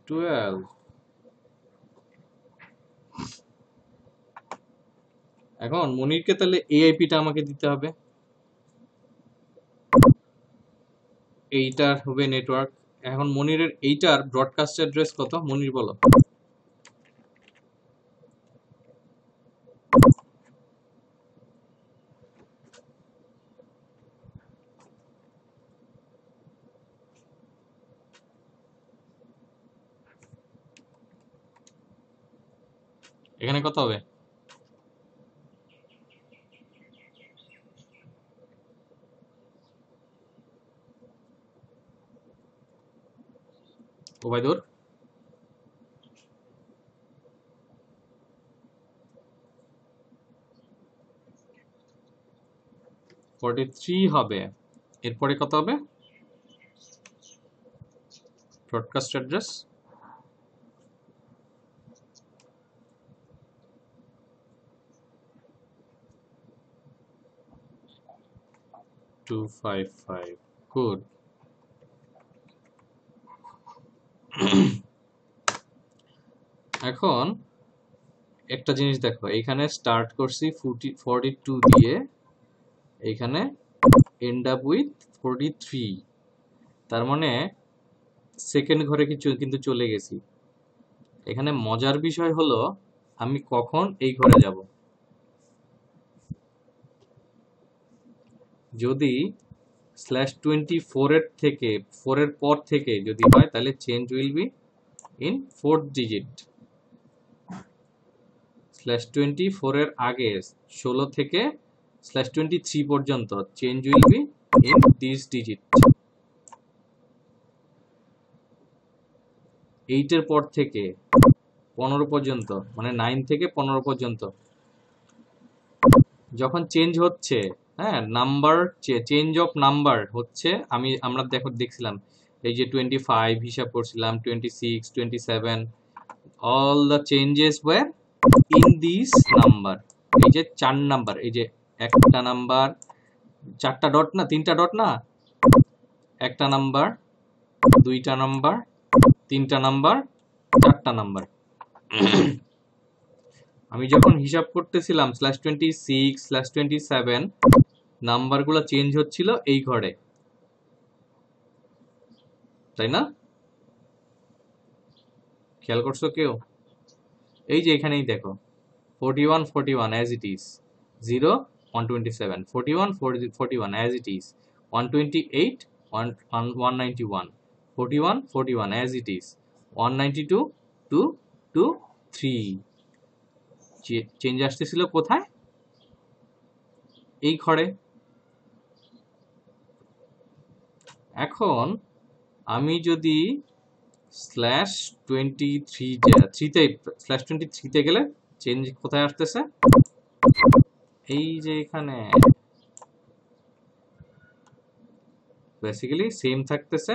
A: 12। এখন মনিরকে তাহলে এআইপিটা আমাকে দিতে হবে, এইটার হবে নেটওয়ার্ক। এখন মনিরের এইটার ব্রডকাস্ট অ্যাড্রেস কত? মনির বলো। এখানে কত হবে? ওবায়দুর, 43 হবে। এরপরে কত হবে? Broadcast address 255। গুড। এখন একটা জিনিস দেখো, এখানে স্টার্ট করছি 42 দিয়ে, এখানে এন্ড আপ উইথ 43। তার মানে সেকেন্ড ঘরে কিন্তু চলে গেছি। এখানে মজার বিষয় হলো আমি কখন এই ঘরে যাব। যদি /24 এর থেকে 4 এর পর থেকে যদি হয় তাহলে change will be in 4th digit. /24 এর আগে 16 থেকে /23 পর্যন্ত change will be in this digit. 8 এর পর থেকে 15 পর্যন্ত, মানে 9 থেকে 15 পর্যন্ত যখন চেঞ্জ হচ্ছে, হ্যাঁ, নাম্বার চেঞ্জ অফ নাম্বার হচ্ছে, আমরা দেখছিলাম এই যে 25 হিসাব করছিলাম, 26, 27, all the changes were in this number. এই যে 4 নাম্বার, এই যে একটা নাম্বার, 4টা ডট না, 3টা ডট না, একটা নাম্বার, 2টা নাম্বার, 3টা নাম্বার, 4টা নাম্বার। আমি যখন হিসাব করতেছিলাম /26, /27 নাম্বারগুলো চেঞ্জ হচ্ছিল এই ঘরে, তাই না? খেয়াল করছো কেউ? এই যে এখানেই দেখো 41 41 as it is, 0 127, 41 41 as it is, 128 191, 41 41 as it is, 192 2 2 3। Change আসতেছিল কোথায়? এই ঘরে। এখন আমি যদি /23 তে গেলে চেঞ্জ কোথায় আসতেছে? এই যে এখানে বেসিক্যালি সেম থাকতেছে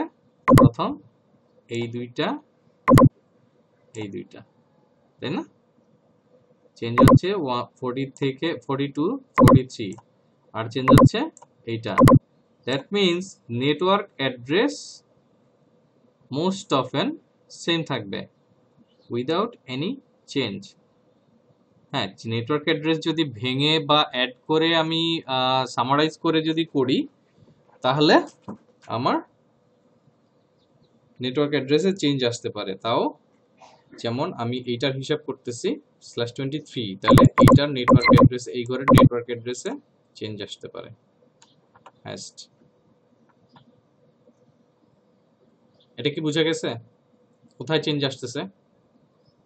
A: প্রথম এই দুইটা, তাই না? চেঞ্জ হচ্ছে 40 থেকে 42 43, আর চেঞ্জ হচ্ছে এইটা। That means network address most often same থাকবে উইদাউট এনি চেঞ্জ। হ্যাঁ, নেটওয়ার্ক অ্যাড্রেস যদি ভেঙে বা অ্যাড করে আমি সামারাইজ করে যদি করি, তাহলে আমার নেটওয়ার্ক অ্যাড্রেসে চেঞ্জ আসতে পারে। তাও যেমন আমি এইটার হিসাব করতেছি /23, তাহলে এইটার নেটওয়ার্ক অ্যাড্রেস, এই ঘরের নেটওয়ার্ক অ্যাড্রেসে চেঞ্জ আসতে পারে। এটা কি বোঝা গেছে? কোথায় চেঞ্জ আসতেছে,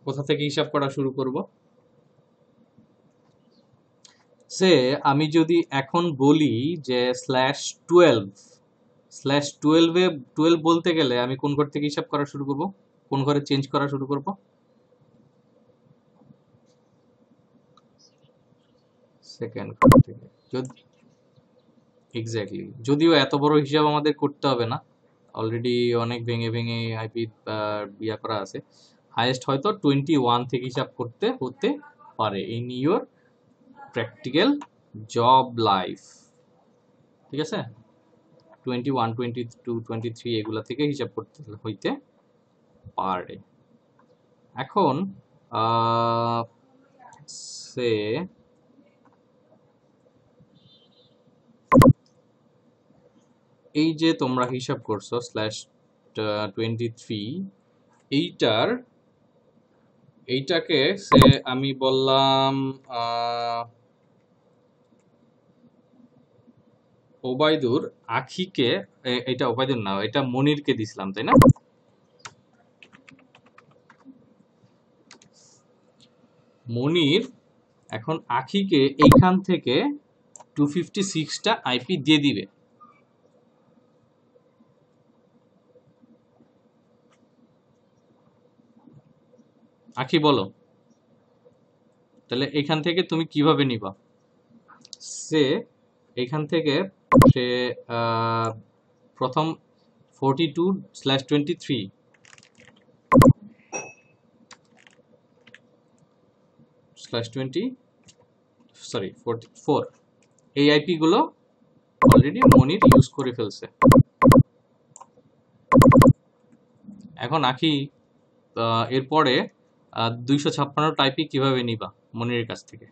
A: কোথা থেকে হিসাব করা শুরু করব? সে আমি যদি এখন বলি যে /12 বলতে গেলে আমি কোন ঘর থেকে হিসাব করা শুরু করব, কোন ঘরে চেঞ্জ করা শুরু করব? সেকেন্ড ঘর থেকে। এক্স্যাক্টলি, যদিও এত বড় হিসাব আমাদের করতে হবে না, অলরেডি অনেক ভেঙে ভেঙে আইপি ইয়া করা আছে। হাইয়েস্ট হয়তো 21 থেকে হিসাব করতে হতে পারে in your practical job life. ঠিক আছে, 21 22 23 এগুলা থেকে হিসাব করতে হইতে পারে। এখন সে এই যে তোমরা হিসাব করছো /23, এইটাকে সে আমি বললাম ওবায়দুর আখিকে, এটা ওবায়দুর না, এটা মনিরকে দিছিলাম, তাই না? মনির এখন আখিকে এইখান থেকে 256টা আইপি দিয়ে দিবে। আখি বলো, তাহলে এখান থেকে তুমি কিভাবে নিবা? সে এখান থেকে সে প্রথম 42/23 44 এই আইপি গুলো অলরেডি মনির ইউজ করে ফেলছে। এখন আখি এরপরে 256 আইপি কিভাবে নিবা মনিরের কাছ থেকে?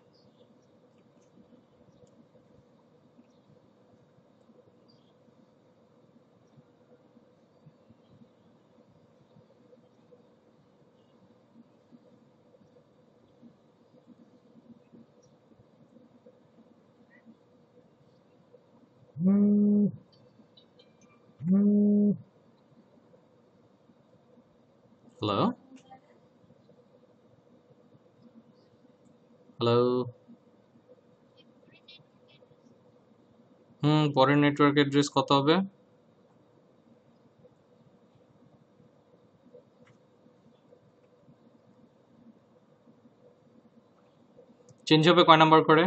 A: হ্যালো হ্যালো, পরের নেটওয়ার্ক অ্যাড্রেস কত হবে? চেঞ্জ হবে কয় নাম্বার করে?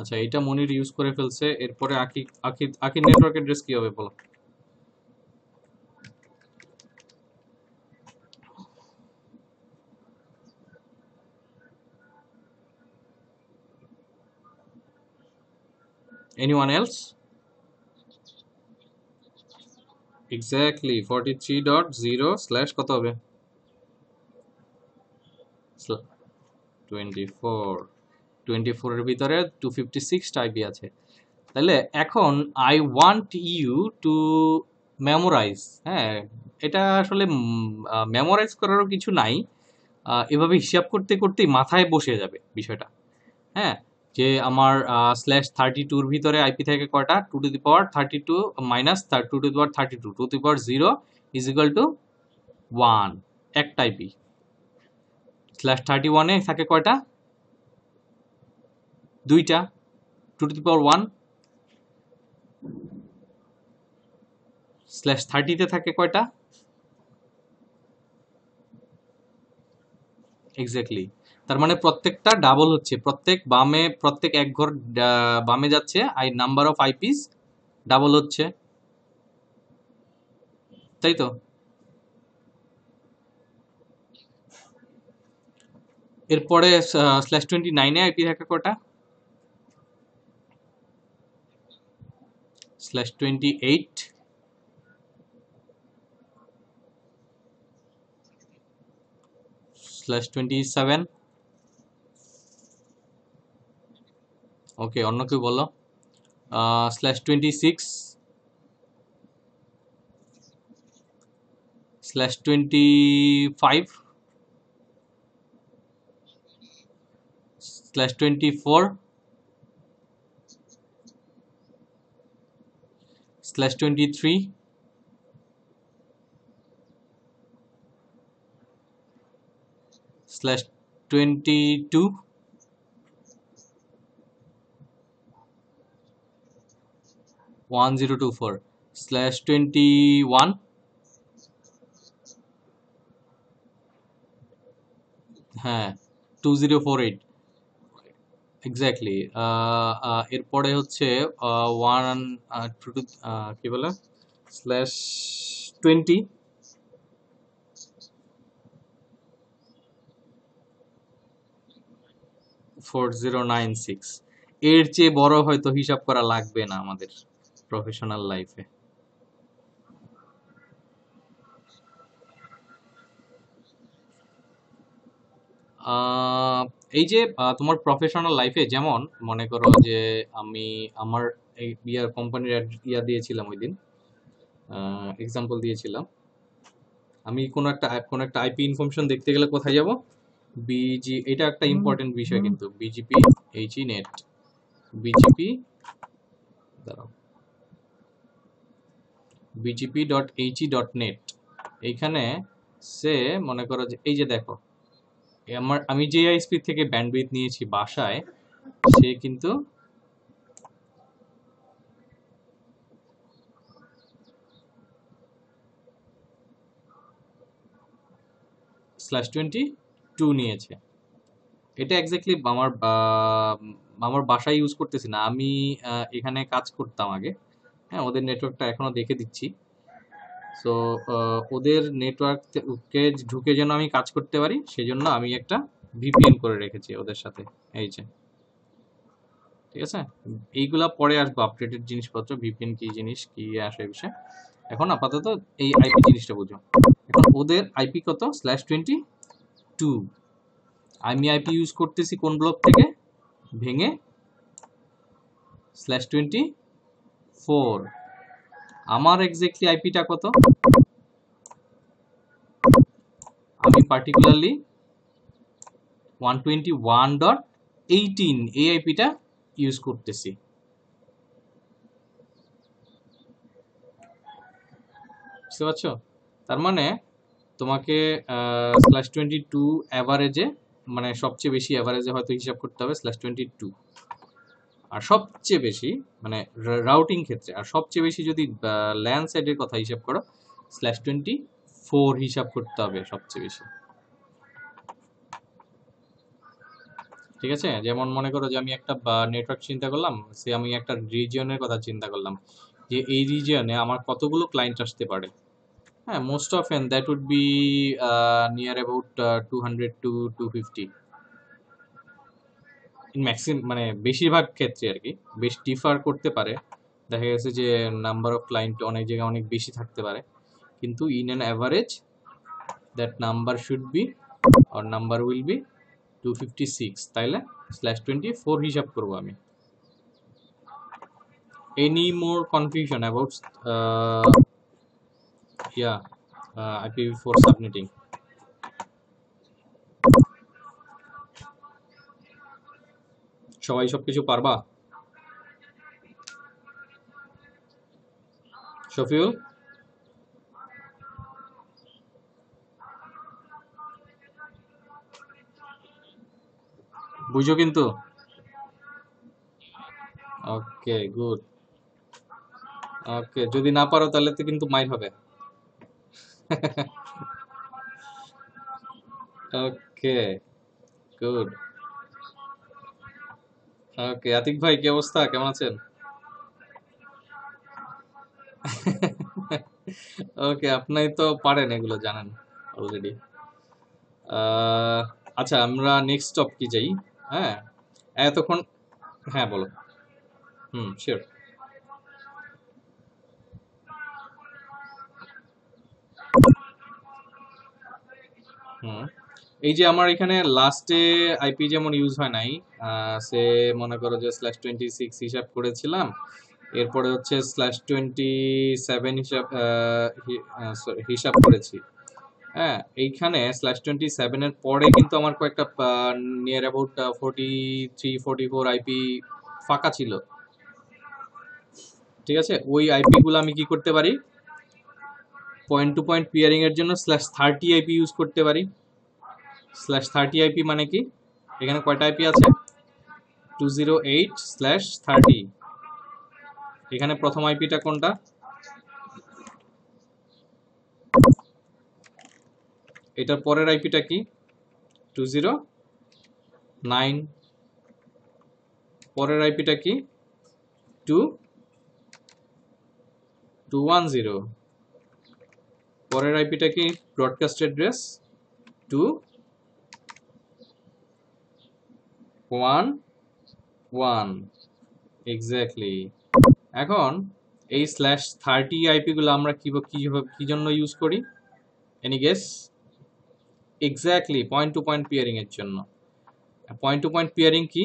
A: আচ্ছা, এটা মনির ইউজ করে ফেলছে, এরপরে আখির নেটওয়ার্ক অ্যাড্রেস কি হবে বলো? Anyone else? Exactly 43.0/ কত হবে? 24 এর ভিতরে 256 আইপি আছে। তাহলে এখন I want you to memorise, হ্যাঁ এটা আসলে মেমোরাইজ করারও কিছু নাই, এভাবে হিসাব করতে করতেই মাথায় বসে যাবে বিষয়টা। হ্যাঁ, যে আমার /32 ভিতরে আইপি থাকে কয়টা, 2^32 মাইনাস 2^32 2^0 ইজ ইকুয়াল টু 1, একটা আইপি। /31 থাকে কয়টা, দুইটা, 2^1। /30 থাকে কয়টা, এক্স্যাক্টলি। তার মানে প্রত্যেকটা ডাবল হচ্ছে, প্রত্যেক এক ঘর বামে যাচ্ছে, নাম্বার অফ আইপিস ডাবল হচ্ছে, তাই তো? এরপরে /29 আইপি থাকে কয়টা, /28, /27। ওকে, অন্য কেউ বলো। /26, /25, /24, /23, /22, /1024, /21, হ্যাঁ 2048, এক্স্যাক্টলি। এরপরে হচ্ছে ওয়ান কি বলে /20, 4096। এর চেয়ে বড় হয়তো হিসাব করা লাগবে না আমাদের প্রফেশনাল লাইফে। এই যে তোমার প্রফেশনাল লাইফে যেমন মনে করো যে আমি আমার কোম্পানির দিয়েছিলাম ওই দিন, এক্সাম্পল দিয়েছিলাম। আমি কোনো একটা আইপি ইনফরমেশন দেখতে গেলে কোথায় যাব, এটা একটা ইম্পর্টেন্ট বিষয় কিন্তু, বিজিপি এইচই নেট, বিজিপি দাঁড়াও bgp.he.net। এইখানে সে মনে করো যে এই যে দেখো, আমি যে আইএসপি থেকে ব্যান্ডউইথ নিয়েছি বাসায়, সে কিন্তু /22 নিয়েছে। এটা এক্স্যাক্টলি আমার বাসায় ইউজ করতেছি না, আমি এখানে কাজ করতাম আগে। হ্যাঁ, ওদের নেটওয়ার্কটা এখনো দেখে দিচ্ছি। সো ওদের নেটওয়ার্ককে ঢুকে যেন আমি কাজ করতে পারি, সেজন্য আমি একটা ভিপিএন করে রেখেছি ওদের সাথে। এই যে, ঠিক আছে, এইগুলা পরে আসবো আপডেটেড জিনিসপত্র, ভিপিএন কি জিনিস, কি আসে বিষয়। এখন আপাতত এই আইপি জিনিসটা বুঝো। এখন ওদের আইপি কত, /22। আমি আইপি ইউজ করতেছি কোন ব্লক থেকে, ভেঙে /24। আমার এক্স্যাক্টলি আইপিটা কত, আমি পার্টিকুলারলি 121.18 এই আইপিটা ইউজ করতেছি। বুঝতে পারছো? তার মানে তোমাকে /22 অ্যাভারেজে, মানে সবচেয়ে বেশি অ্যাভারেজে হয়তো হিসাব করতে হবে /22, আর সবচেয়ে বেশি মানে রাউটিং ক্ষেত্রে, আর সবচেয়ে বেশি যদি ল্যান সাইডের কথা হিসাব করো /24 হিসাব করতে হবে সবচেয়ে বেশি। ঠিক আছে, যেমন মনে করো যে আমি একটা নেটওয়ার্ক চিন্তা করলাম, সে আমি একটা রিজিয়নের কথা চিন্তা করলাম যে এই রিজিয়নে আমার কতগুলো ক্লায়েন্ট আসতে পারে। হ্যাঁ, most often that would be near about 200 to 250 in maximum, মানে বেশিরভাগ ক্ষেত্রে আর কি। বেশ ডিফার করতে পারে, দেখা গেছে যে নাম্বার অফ ক্লায়েন্ট অনেক জায়গায় অনেক বেশি থাকতে পারে, কিন্তু in an average that number should be, or number will be 256 তাইলে /24 হিসাব করব আমি। Any more confusion about IPv4 subnetting? সবাই সবকিছু পারবা? শফিউল, বুঝো কিন্তু? ওকে, গুড। ওকে, যদি না পারো তাহলে তো কিন্তু মাইর হবে। ওকে, গুড। ওকে, আতিক ভাই কি অবস্থা, কেমন আছেন? ওকে, আপনি তো পারেন, এগুলো জানেন অলরেডি। আচ্ছা, আমরা নেক্সট টপিকে যাই। হ্যাঁ, এতক্ষণ। হ্যাঁ, বলো। শিওর। এই যে আমার এখানে লাস্টে আইপি যেমন ইউজ হয় নাই, সে মনে করো যে /26 হিসাব করেছিলাম, এরপরে হচ্ছে /27 হিসাব করেছি। হ্যাঁ, এইখানে /27 এর পরে কিন্তু আমার কয়েকটা নিয়ার অ্যাবাউট 43-44 আইপি ফাঁকা ছিল। ঠিক আছে, ওই আইপি গুলো আমি কি করতে পারি, পয়েন্ট টু পয়েন্ট পিয়ারিং এর জন্য /30 আইপি ইউজ করতে পারি। /30 আইপি মানে কি, এখানে কয়টা আইপি আছে, 208/30। এখানে প্রথম আইপিটা কোনটা, এটার পরের আইপিটা কি, 209। পরের আইপিটা কি, 210। পরের আইপিটা কি, ব্রডকাস্ট অ্যাড্রেস 211। এক্স্যাক্টলি। এখন এই /30 আইপি গুলো আমরা কি জন্য ইউজ করি, any guess? Exactly, point to point peering এর জন্য। পয়েন্ট টু পয়েন্ট পিয়ারিং কি,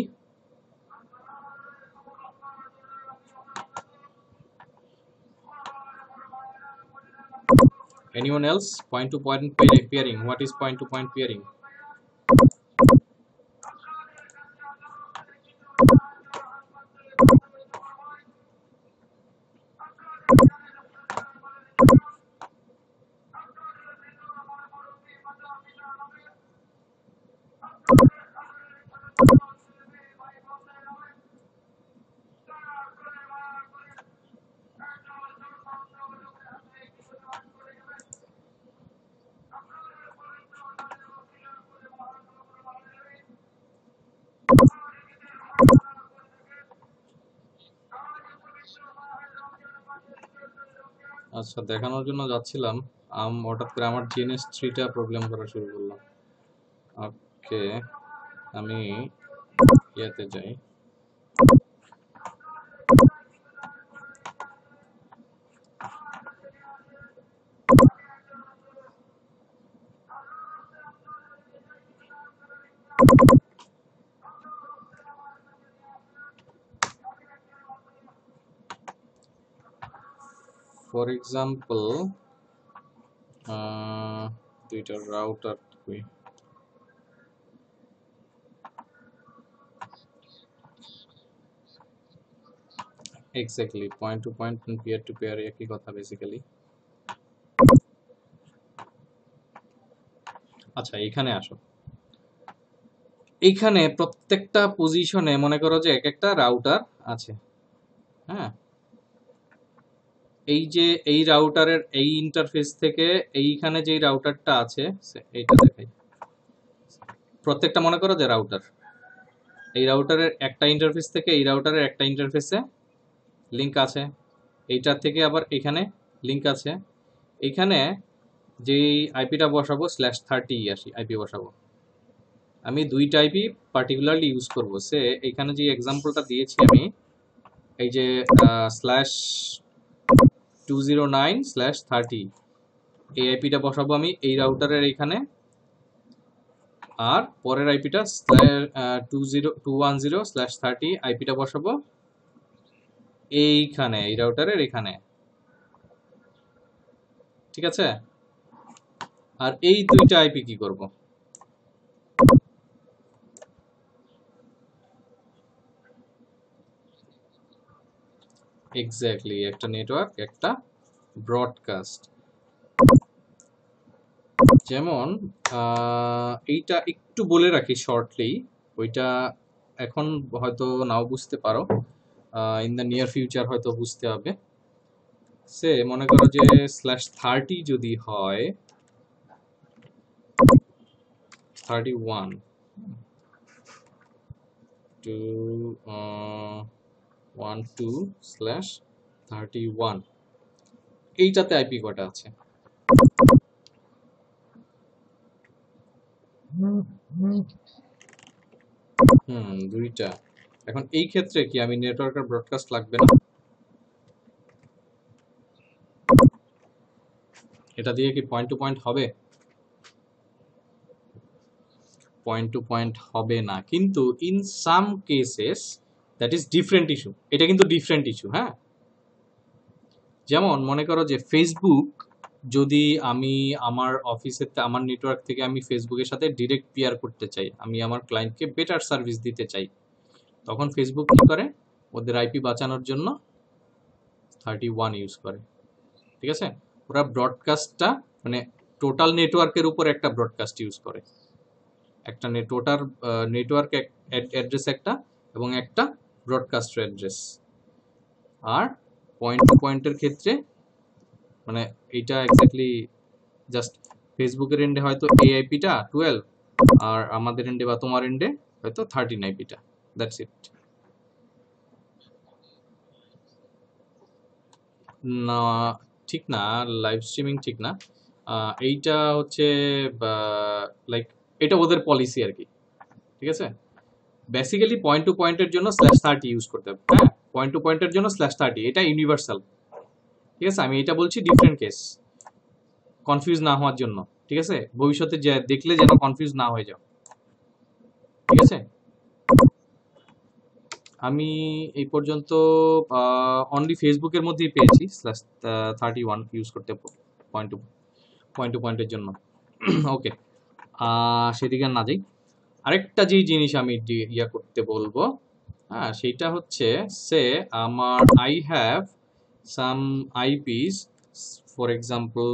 A: anyone else? Point to point pairing, what is point to point pairing? আচ্ছা, দেখানোর জন্য যাচ্ছিলাম, হঠাৎ করে আমার GNS3টা প্রবলেম করা শুরু করলো। ওকে, আমি ইয়াতে যাই। ফর এক্সাম্পল, দুইটা রাউটার কই, exactly point to point peer to peer একই কথা বেসিক্যালি। আচ্ছা, এখানে আসো। এইখানে প্রত্যেকটা পজিশনে মনে করো যে এক একটা রাউটার আছে। হ্যাঁ, এই যে এই রাউটারের এই ইন্টারফেস থেকে এইখানে যে রাউটারটা আছে, এইটা দেখাই। প্রত্যেকটা মনে করো যে রাউটার, এই রাউটারের একটা ইন্টারফেস থেকে এই রাউটারের একটা ইন্টারফেসে লিংক আছে, এইটার থেকে আবার এখানে লিংক আছে। এইখানে যেই আইপিটা বসাবো /30 আইপি বসাবো। আমি দুইটা আইপি পার্টিকুলারলি ইউজ করবো। সে এইখানে যে এক্সাম্পলটা দিয়েছি আমি, এই যে /209/30 এই আইপিটা বসাবো আমি এই রাউটারের এইখানে, আর পরের আইপিটা 210.210/30 আইপিটা বসাবো এইখানে, এই রাউটারের এখানে, ঠিক আছে। আর এই দুইটা আইপি কি করব? এক্স্যাক্টলি, একটা নেটওয়ার্ক, একটা ব্রডকাস্ট। যেমন এইটা একটু বলে রাখি শর্টলি, ওইটা এখন হয়তো নাও বুঝতে পারো, ইন দ্য নিয়ার ফিউচার হয়তো বুঝতে হবে। সে মনে করো যে /30 যদি হয় 31 to 12/31, এইটাতে আইপি কটা আছে? দুইটা। এখন এই ক্ষেত্রে কি আমি নেটওয়ার্কের ব্রডকাস্ট লাগবে না? এটা দিয়ে কি পয়েন্ট টু পয়েন্ট হবে? পয়েন্ট টু পয়েন্ট হবে না, কিন্তু in some cases that is different issue. এটা কিন্তু ডিফারেন্ট ইস্যু, হ্যাঁ। যেমন মনে করো যে ফেসবুক, যদি আমি আমার অফিসের আমার নেটওয়ার্ক থেকে আমি ফেসবুকের সাথে ডিরেক্ট পেয়ার করতে চাই, আমি আমার ক্লায়েন্টকে বেটার সার্ভিস দিতে চাই, তখন ফেসবুক কি করে? ওদের আইপি বাঁচানোর জন্য 31 ইউজ করে, ঠিক আছে। ওরা ব্রডকাস্টটা মানে টোটাল নেটওয়ার্কের উপর একটা ব্রডকাস্ট ইউজ করে, একটা টোটাল নেটওয়ার্ক অ্যাড্রেস একটা, এবং একটা ব্রডকাস্টার অ্যাড্রেস। আর পয়েন্ট টু পয়েন্টের ক্ষেত্রে মানে এইটা এক্স্যাক্টলি জাস্ট ফেসবুকের এন্ডে হয়তো এই আইপিটা 12, আর আমাদের এন্ডে বা তোমার এন্ডে হয়তো 13 আইপিটা, দ্যাটস ইট। না, ঠিক না, লাইভ স্ট্রিমিং ঠিক না। এইটা হচ্ছে লাইক এটা ওদের পলিসি আর কি, ঠিক আছে। বেসিক্যালি পয়েন্ট টু পয়েন্টের জন্য /30 ইউজ করতে হবে, হ্যাঁ। পয়েন্ট টু পয়েন্টের জন্য /30, এটা ইউনিভার্সাল, ঠিক আছে। আমি এটা বলছি ডিফারেন্ট কেস, কনফিউজ না হওয়ার জন্য, ঠিক আছে। ভবিষ্যতে দেখলে যেন কনফিউজ না হয়ে যাও, ঠিক আছে। আমি এই পর্যন্ত অনলি ফেসবুকের মধ্যেই পেয়েছি /31 ইউজ করতে পয়েন্ট টু পয়েন্টের জন্য। ওকে, সেদিকে না যাই। আরেকটা যেই জিনিস আমি ইয়া করতে বলবো, হ্যাঁ, সেইটা হচ্ছে সে আমার I have some eyepiece, for example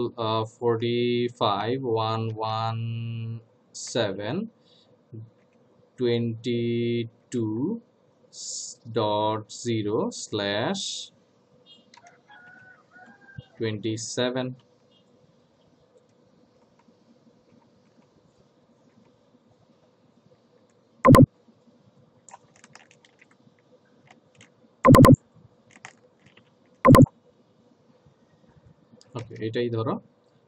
A: 45.117.22/27. ওকে, এটাই ধরো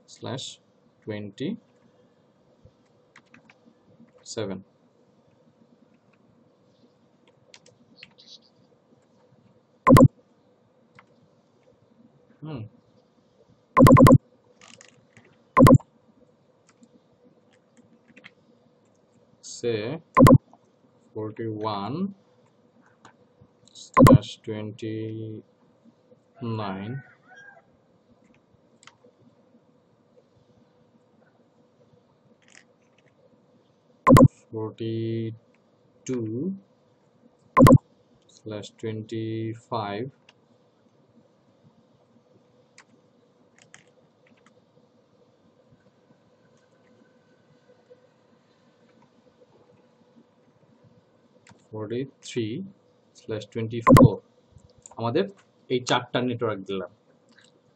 A: /27। সে 41/29 42/25 43/24, আমাদের এই চারটা নেটওয়ার্ক দিলাম।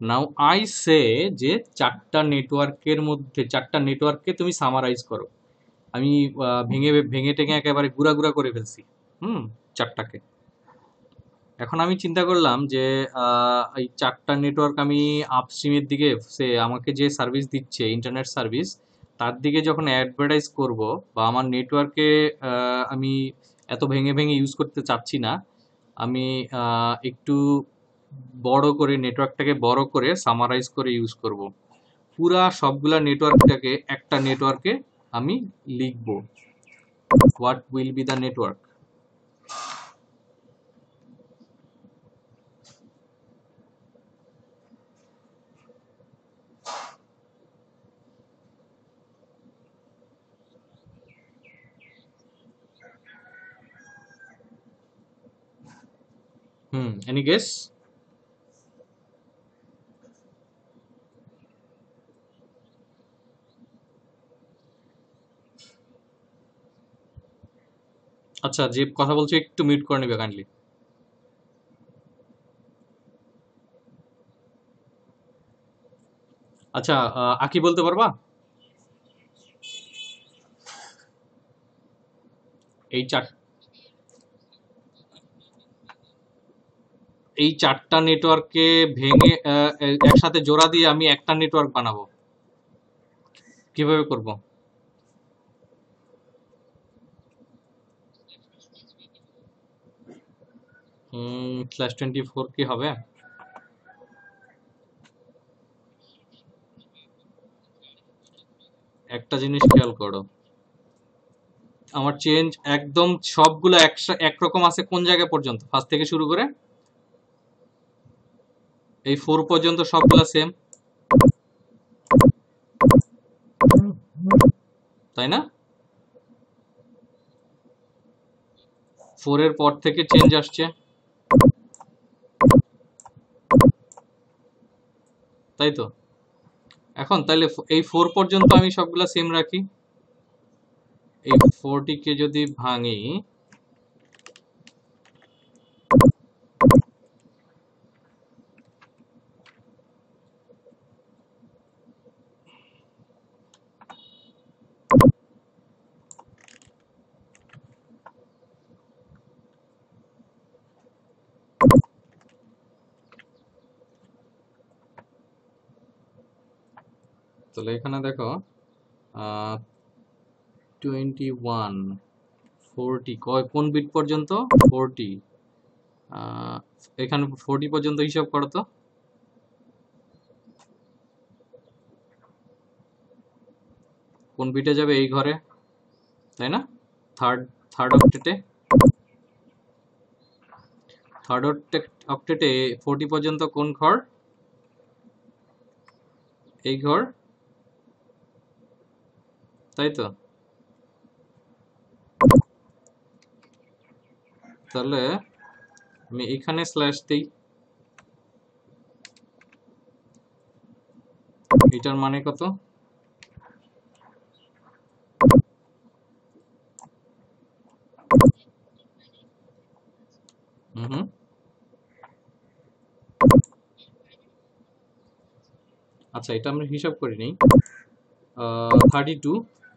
A: নাও আই সে যে চারটা নেটওয়ার্কের মধ্যে, চারটা নেটওয়ার্ককে তুমি সামারাইজ করো। আমি ভেঙে ভেঙে টেঙে একেবারে গুঁড়া গুঁড়া করে ফেলছি চারটাকে। এখন আমি চিন্তা করলাম যে এই চারটা নেটওয়ার্ক আমি আপস্ট্রিমের দিকে, সে আমাকে যে সার্ভিস দিচ্ছে ইন্টারনেট সার্ভিস, তার দিকে যখন অ্যাডভার্টাইজ করব, বা আমার নেটওয়ার্কে আমি এত ভেঙে ভেঙে ইউজ করতে চাচ্ছি না, আমি একটু বড় করে নেটওয়ার্কটাকে বড় করে সামারাইজ করে ইউজ করব। পুরা সবগুলা নেটওয়ার্কটাকে একটা নেটওয়ার্কে আমি লিখব what will be the network. Any guess? আচ্ছা, যে কথা বলছো একটু মিউট করে নিবে কাইন্ডলি। আচ্ছা, আকি বলতে পারবা এই চারটা নেটওয়ার্ককে ভেঙে একসাথে জোড়া দিয়ে আমি একটা নেটওয়ার্ক বানাবো, কিভাবে করব? /24 কি হবে? একটা জিনিস খেয়াল করো, আমার চেঞ্জ একদম সবগুলো একরকম আছে কোন জায়গা পর্যন্ত? ফার্স্ট থেকে শুরু করে এই 4 পর্যন্ত সবগুলা সেম, তাই না? 4 এর পর থেকে চেঞ্জ আসছে, তাই তো? এখন তাহলে এই 4 পর্যন্ত আমি সবগুলা সেম রাখি, এই 4টিকে যদি ভাঙি, তাহলে এখানে দেখো 21 40 কোন বিট পর্যন্ত? 40, এখানে 40 পর্যন্ত হিসাব করো তো। কোন বিটে যাবে? এই ঘরে, তাই না? থার্ড থার্ড অক্টেটে, থার্ড অক্টেটে 40 পর্যন্ত কোন ঘর? এই ঘর, তাই তো? তাহলে আমি এখানে স্ল্যাশ দিই, এটার মানে কত? হুম, আচ্ছা, এটা আমরা হিসাব করে নিই।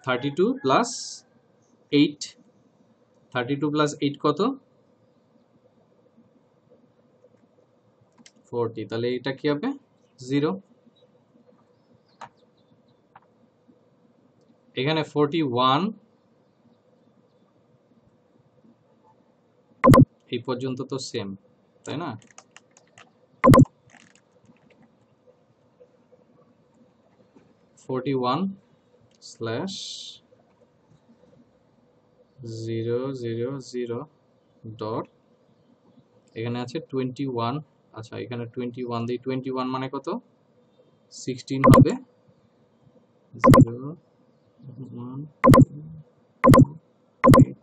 A: 32 প্লাস 8, 32 প্লাস 8 কত? 40, তাহলে এটা কি হবে? 0। এখানে 41 এই পর্যন্ত তো সেম, তাই না? 41/000 ডট, এখানে আছে 21। আচ্ছা, এখানে 21 দিই, 21 মানে কত? 16 হবে। 0 1 8।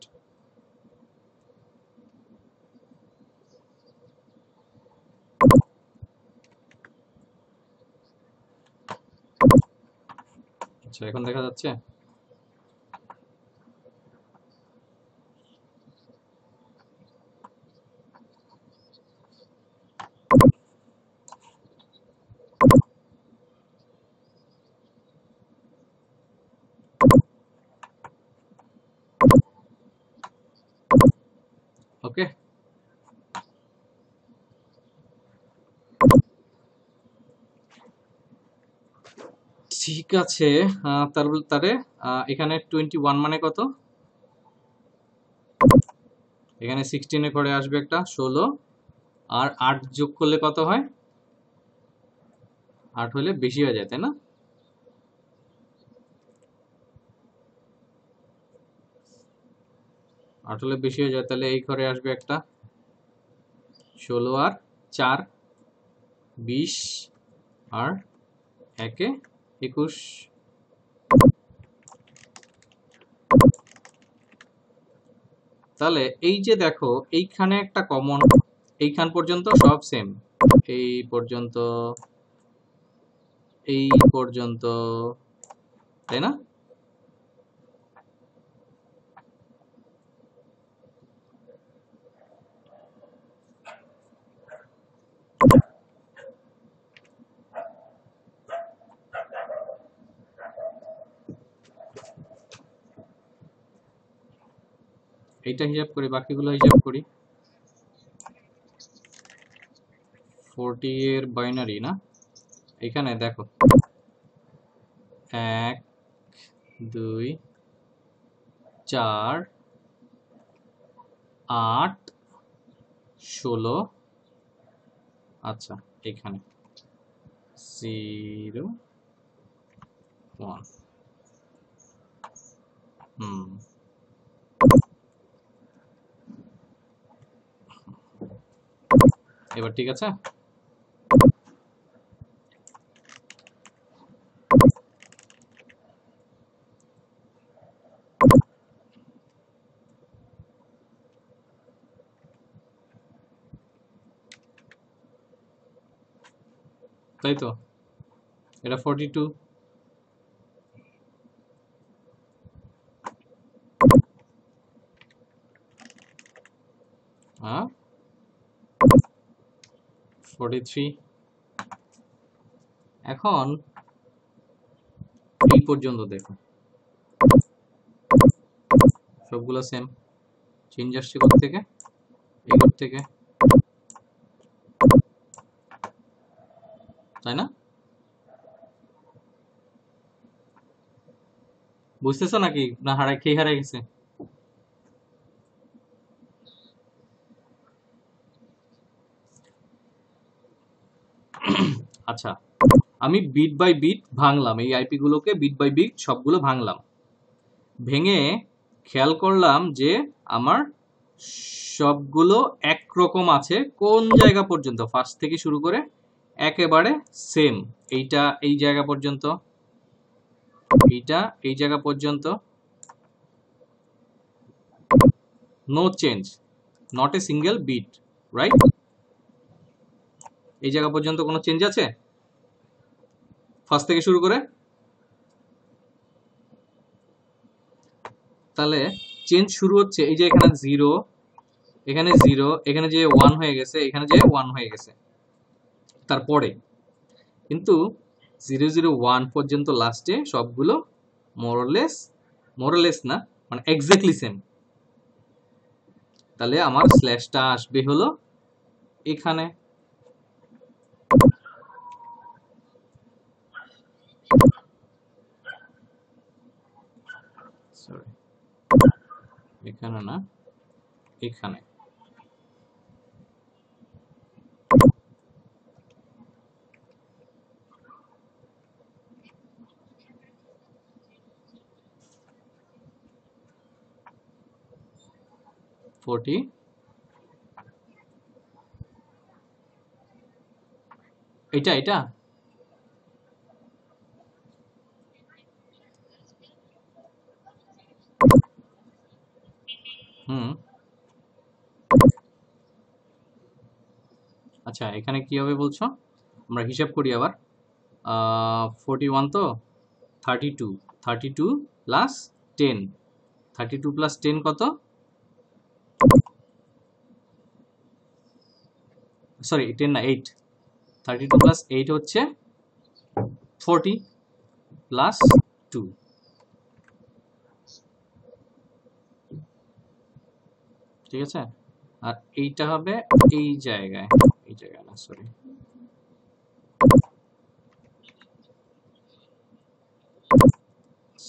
A: আচ্ছা, এখন দেখা যাচ্ছে? ওকে, ঠিক আছে। তারে এখানে 21 মানে কত? এখানে 16 এ করে আসবে একটা 16, আর 8 যোগ করলে কত হয়? 8 হলে বেশি হয়ে যায়, তাই না? 8 বেশি হয়ে যায়, তাহলে এই ঘরে আসবে একটা 16 আর 4 20 আর 1 21। তাহলে এই যে দেখো এইখানে একটা কমন, এইখান পর্যন্ত সব সেম, এই পর্যন্ত, এই পর্যন্ত, তাই না? এইটা হিসাব করি, বাকিগুলো হিসাব করি। 40 এর বাইনারি না, এখানে দেখো 1 2 4 8 16, আচ্ছা এখানে 0 1। এবার ঠিক আছে। তাই তো, এটা 42। হ্যাঁ 43। এখন এই পর্যন্ত দেখো সবগুলো সেম, চেঞ্জ আসছে কোথা থেকে, এই ঘর থেকে, তাই না? বুঝতেছো নাকি, না হারাই খেয়ে হারাই গেছে? আচ্ছা, আমি বিট বাই বিট ভাঙলাম, এই আইপি গুলোকে বিট বাই বিট সবগুলো ভাঙলাম, ভেঙে খেয়াল করলাম যে আমার সবগুলো একরকম আছে কোন জায়গা পর্যন্ত, ফার্স্ট থেকে শুরু করে একেবারে সেম, এইটা এই জায়গা পর্যন্ত, এইটা এই জায়গা পর্যন্ত, no change, not a single bit, right? এই জায়গা পর্যন্ত কোনো চেঞ্জ আছে ফার্স্ট থেকে শুরু করে? তাহলে চেঞ্জ শুরু হচ্ছে এই যে এখানে 0, এখানে 0, এখানে যে 1 হয়ে গেছে, এখানে যে 1 হয়ে গেছে, তারপরে কিন্তু 001 পর্যন্ত লাস্টে সবগুলো মোরলেস, মোরলেস না মানে এক্স্যাক্টলি সেম। তাহলে আমার স্ল্যাশটা আসবে হলো এখানে, সরি এখানে না, এখানে। ফোরটি, এটা এটা হুম। আচ্ছা এখানে কি হবে বলছো, আমরা হিসাব করি আবার। 41 তো 32, 32 প্লাস 10, 32 প্লাস 10 কত, সরি 10 না 8, 32 প্লাস 8 হচ্ছে 40 প্লাস 2, ঠিক আছে? আর এইটা হবে এই জায়গায়, এই জায়গায় না সরি,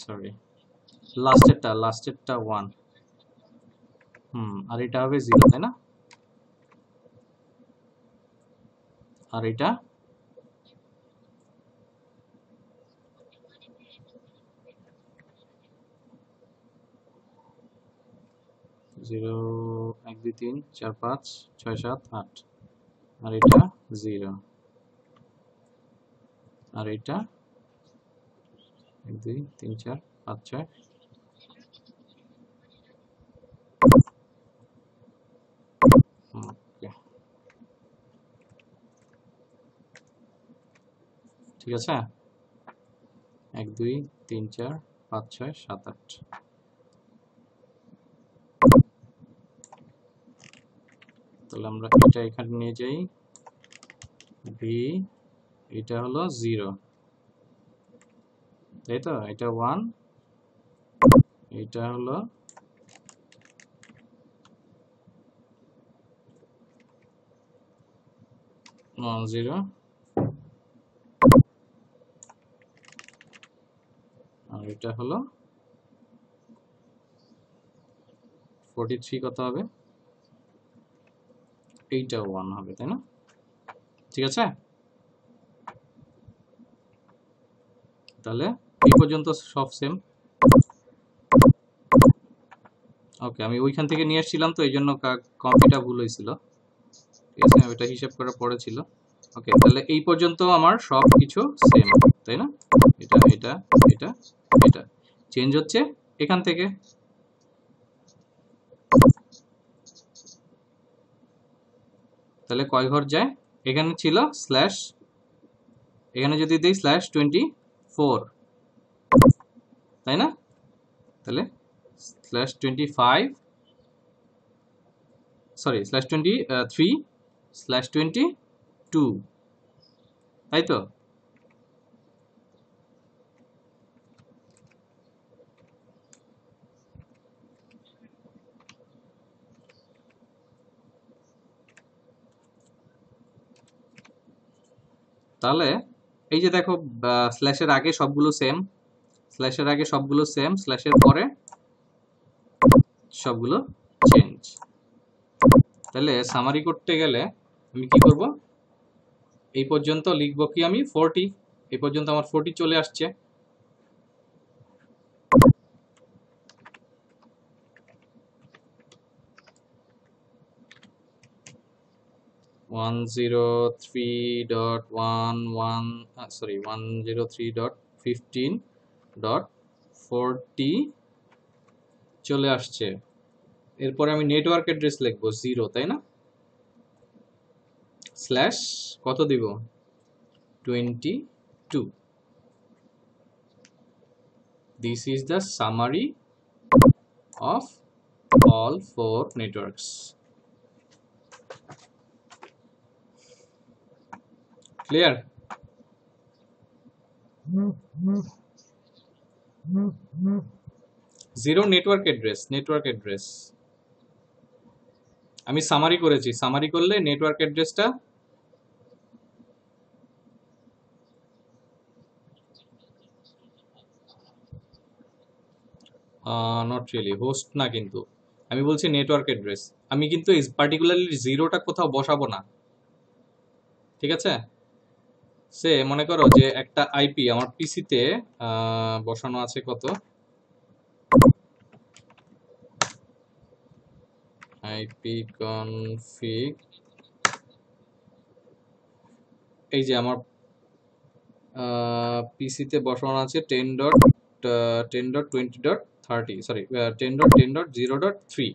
A: সরি লাস্টেরটা 1, আর এটা হবে 0, তাই না? আর এটা 0 1 2 3 4 5 6 7 8 আর এটা 0 আর এটা 1 2 3 4 5 6 ওকে ঠিক আছে 1 2 3 4 5 6 7 8 তাহলে আমরা এটা এখানে নিয়ে যাই v এটা হলো 0 তাই তো এটা 1 এটা হলো 0 আর এটা হলো 43 কত হবে এইটা 1 হবে তাই না ঠিক আছে তাহলে এই পর্যন্ত সব সেম ওকে আমি ওইখান থেকে নিয়ে আসছিলাম তো এইজন্য কপিটা ভুল হয়েছিল ঠিক আছে এটা হিসাব করা পড়ে ছিল ওকে তাহলে এই পর্যন্ত আমার সব কিছু সেম তাই না এটা এটা এটা এটা চেঞ্জ হচ্ছে এখান থেকে তাহলে কয় ঘর যায় এখানে ছিল স্ল্যাশ এখানে যদি দেই /24 তাই না তাহলে /25 সরি /23/22 তাই তো তাহলে এই যে দেখো স্ল্যাশের আগে সবগুলো সেম স্ল্যাশের আগে সবগুলো সেম স্ল্যাশের পরে সবগুলো চেঞ্জ তাহলে সামারি করতে গেলে আমি কি করব এই পর্যন্ত লিখব কি আমি 40 এই পর্যন্ত আমার 40 চলে আসছে one zero three dot one one sorry 103.15.40 চলে আসছে এরপরে আমি নেটওয়ার্ক অ্যাড্রেস লিখব 0 তাই না স্ল্যাশ কত দিব 22 this is the summary of all 4 networks clear zero network address আমি সামারি করেছি সামারি করলে নেটওয়ার্ক অ্যাড্রেসটা নট রিয়েলি হোস্ট না কিন্তু আমি বলছি নেটওয়ার্ক অ্যাড্রেস আমি কিন্তু পার্টিকুলারলি জিরোটা কোথাও বসাবো না ঠিক আছে সে মনে করো যে একটা আইপি আমার পিসিতে বসানো আছে কত আইপি কনফিগ এই যে আমার পিসিতে বসানো আছে 10.10.20.30 সরি 10.10.0.3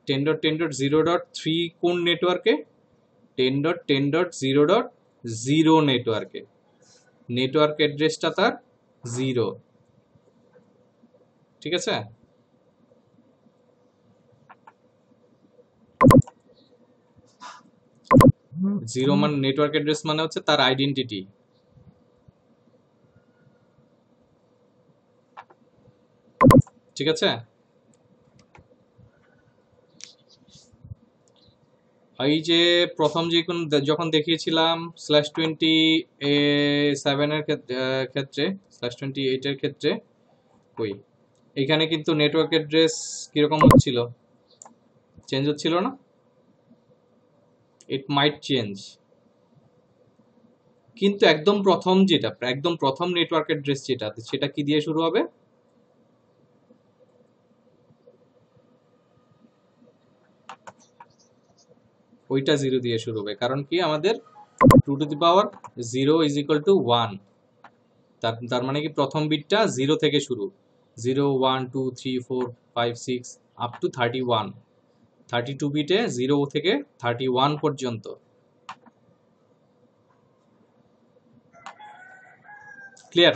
A: 10.10.0.3 কোন নেটওয়ার্কে 10.10.0.0 নেটওয়ার্কে নেটওয়ার্ক অ্যাড্রেসটা তার 0 ঠিক আছে জিরো মানে নেটওয়ার্ক অ্যাড্রেস মানে হচ্ছে তার আইডেন্টিটি ঠিক আছে এই যে প্রথম যখন দেখিয়েছিলাম /27 এর ক্ষেত্রে /28 এর ক্ষেত্রে কই এখানে কিন্তু নেটওয়ার্ক অ্যাড্রেস কিরকম হচ্ছিল চেঞ্জ হচ্ছিল না ইট মাইট চেঞ্জ কিন্তু একদম প্রথম নেটওয়ার্ক অ্যাড্রেস সেটা কি দিয়ে শুরু হবে ওইটা 0 দিয়ে শুরু হবে, কারণ কি আমাদের 2 two the power 0 is equal to 1। তার মানে কি প্রথম বিটটা 0 থেকে শুরু, 0 1 2 3 4 5 6 আপ টু 31। 32 বিটে 0 থেকে 31 পর্যন্ত। Clear?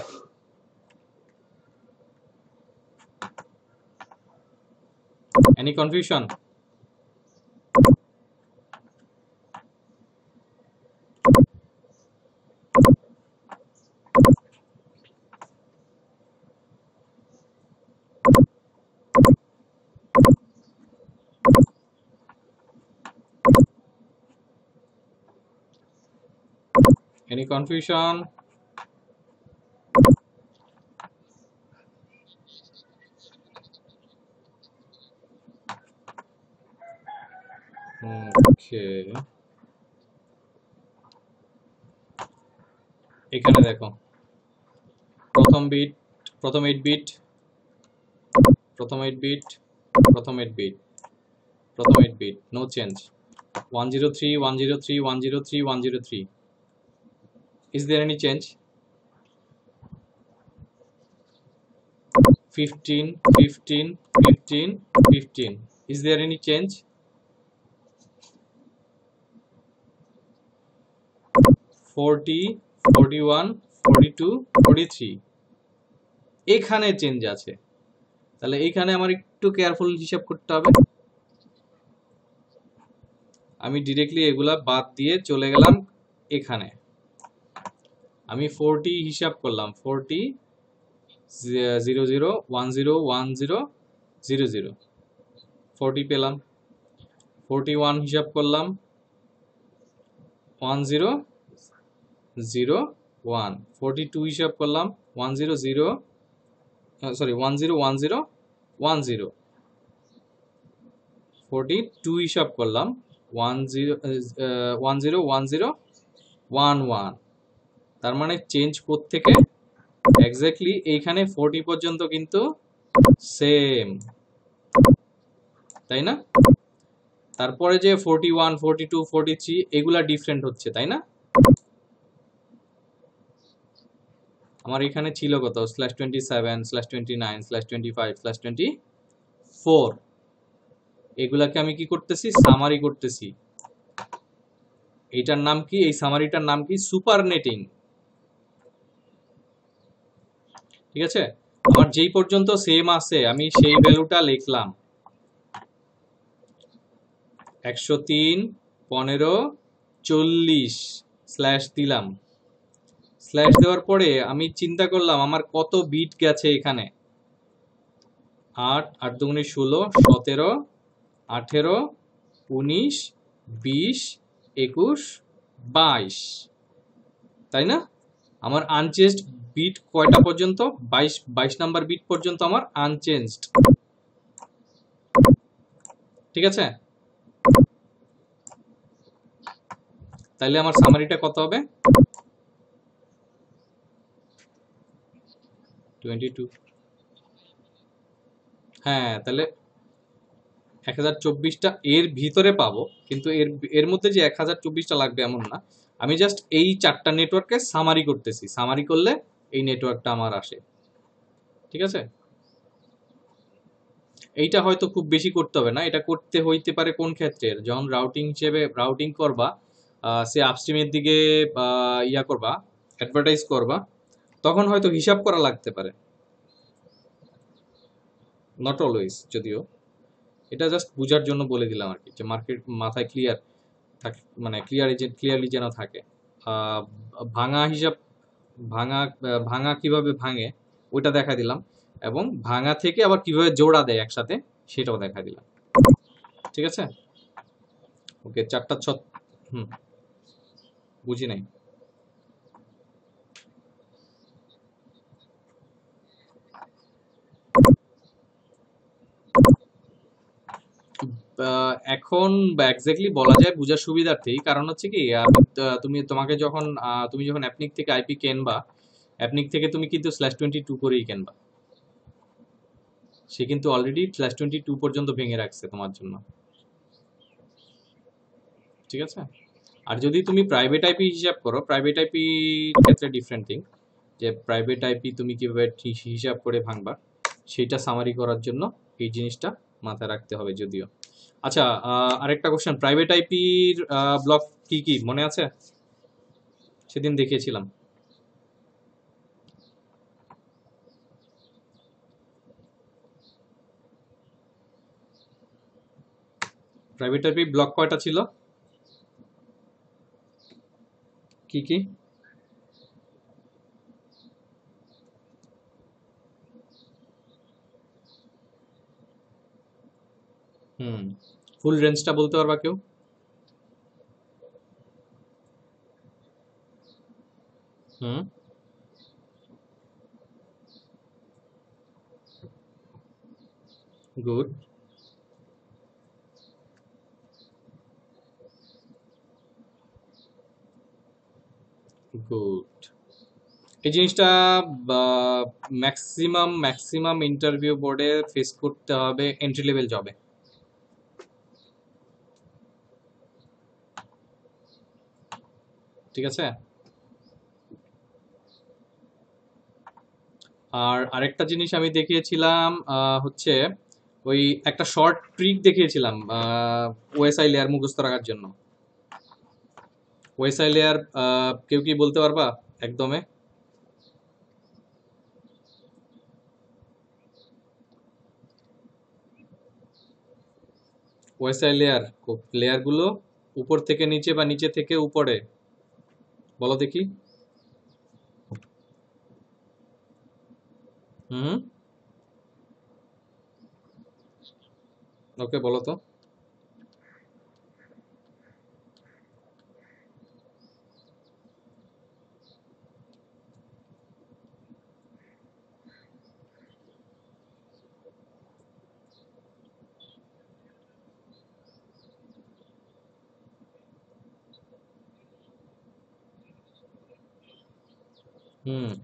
A: Any confusion? Any confusion? Okay. এখানে দেখো প্রথম 8 বিট, প্রথম 8 বিট, প্রথম 8 বিট, প্রথম 8 bit, no change. 103 103 103 103। Is there any change? 15 15 15 15. Is there any change? 40 41 42 43। এখানে চেঞ্জ আছে, তাহলে এইখানে আমার একটু কেয়ারফুল হিসাব করতে হবে। আমি ডিরেক্টলি এগুলা বাদ দিয়ে চলে গেলাম এখানে। আমি 40 হিসাব করলাম, 40 0 0 1 0 1 0 0 0, 40 পেলাম। 41 হিসাব করলাম, 1 0 0 1। 42 হিসাব করলাম, 1 0 0 সরি 1 0 1 0 1 0। 42 হিসাব করলাম, 1 0 1 0 1 0 1 1। তার মানে চেঞ্জ কোত্থেকে? এক্স্যাক্টলি এইখানে 40 পর্যন্ত কিন্তু সেম, তাই না? তারপরে যে 41 42 43 এগুলা ডিফারেন্ট হচ্ছে, তাই না? আমার এখানে ছিল কত? /27 /29 /25 /24। এগুলাকে আমি কি করতেছি? সামারি করতেছি। এইটার নাম কি? এই সামারিটার নাম কি? সুপারনেটিং। ঠিক আছে? আমার যেই পর্যন্ত সেম আছে আমি সেই ভ্যালুটা লিখলাম। 103 15 40 স্ল্যাশ দিলাম। স্ল্যাশ দেওয়ার পরে আমি চিন্তা করলাম আমার কত বিট গেছে এখানে। 8 8 দুগুণে 16 17 18 19 20 21 22, তাই না? আমার আনচেঞ্জড বিট কয়টা পর্যন্ত? 22 নাম্বার বিট পর্যন্ত আমার আনচেঞ্জড। ঠিক আছে? তাইলে আমার সামারিটা কত হবে? 22। হ্যাঁ, তাহলে 1024টা এর ভিতরে পাবো, কিন্তু এর মধ্যে যে 1024টা লাগবে এমন না। আমি জাস্ট এই 4টা নেটওয়ার্ককে সামারি করতেছি। সামারি করলে এই নেটওয়ার্কটা আমার আসে। ঠিক আছে? এইটা হয়তো খুব বেশি করতে হবে না, এটা করতে হইতে পারে কোন ক্ষেত্রে? যখন রাউটিং হিসেবে রাউটিং করবা, সে আপস্ট্রিমের দিকে ইয়া করবা, অ্যাডভার্টাইজ করবা, তখন হয়তো হিসাব করা লাগতে পারে। নট অলওয়েজ, যদিও এটা জাস্ট বুঝার জন্য বলে দিলাম আর কি, যে মার্কেট মাথায় ক্লিয়ার থাকে, মানে ক্লিয়ারলি যেন থাকে। ভাঙা হিসাব, ভাঙা কিভাবে ভাঙে ওইটা দেখা দিলাম, এবং ভাঙা থেকে আবার কিভাবে জোড়া দেয় একসাথে সেটাও দেখা দিলাম। ঠিক আছে? ওকে, 4টা 6। বুঝি নাই। এখন এক্স্যাক্টলি বলা যায় বোঝার সুবিধার্থেই, কারণ হচ্ছে কি তুমি যখন অ্যাপনিক থেকে আইপি কেনবা, অ্যাপনিক থেকে তুমি কিন্তু /22 করেই কেনবা। সে কিন্তু অলরেডি /22 পর্যন্ত ভেঙে রাখছে তোমার জন্য। ঠিক আছে। আর যদি তুমি প্রাইভেট আইপি হিসাব করো, প্রাইভেট আইপি ক্ষেত্রে ডিফারেন্ট থিং, যে প্রাইভেট আইপি তুমি কিভাবে হিসাব করে ভাঙবা সেটা সামারি করার জন্য এই জিনিসটা মাথায় রাখতে হবে যদিও। আচ্ছা, আরেকটা কোশ্চেন, প্রাইভেট আইপির ব্লক কি কি মনে আছে? সেদিন দেখিয়েছিলাম। প্রাইভেট আইপি ব্লক কয়টা ছিল, কি কি? হুম, ফুল রেঞ্জটা বলতে পারবা কেউ? হুম, গুড গুড। এই জিনিসটা ম্যাক্সিমাম ম্যাক্সিমাম ইন্টারভিউ বোর্ডে ফেস করতে হবে এন্ট্রি লেভেল জবে। ঠিক আছে। আর আরেকটা জিনিস আমি দেখিয়েছিলাম হচ্ছে ওই একটা শর্ট ট্রিক দেখিয়েছিলাম ওএসআই লেয়ার মুখস্থ রাখার জন্য। ওএসআই লেয়ার কেউ কি বলতে পারবা একদমে? ওএসআই লেয়ার, লেয়ারগুলো উপর থেকে নিচে বা নিচে থেকে উপরে, বলো দেখি। হুম, ওকে বলো তো।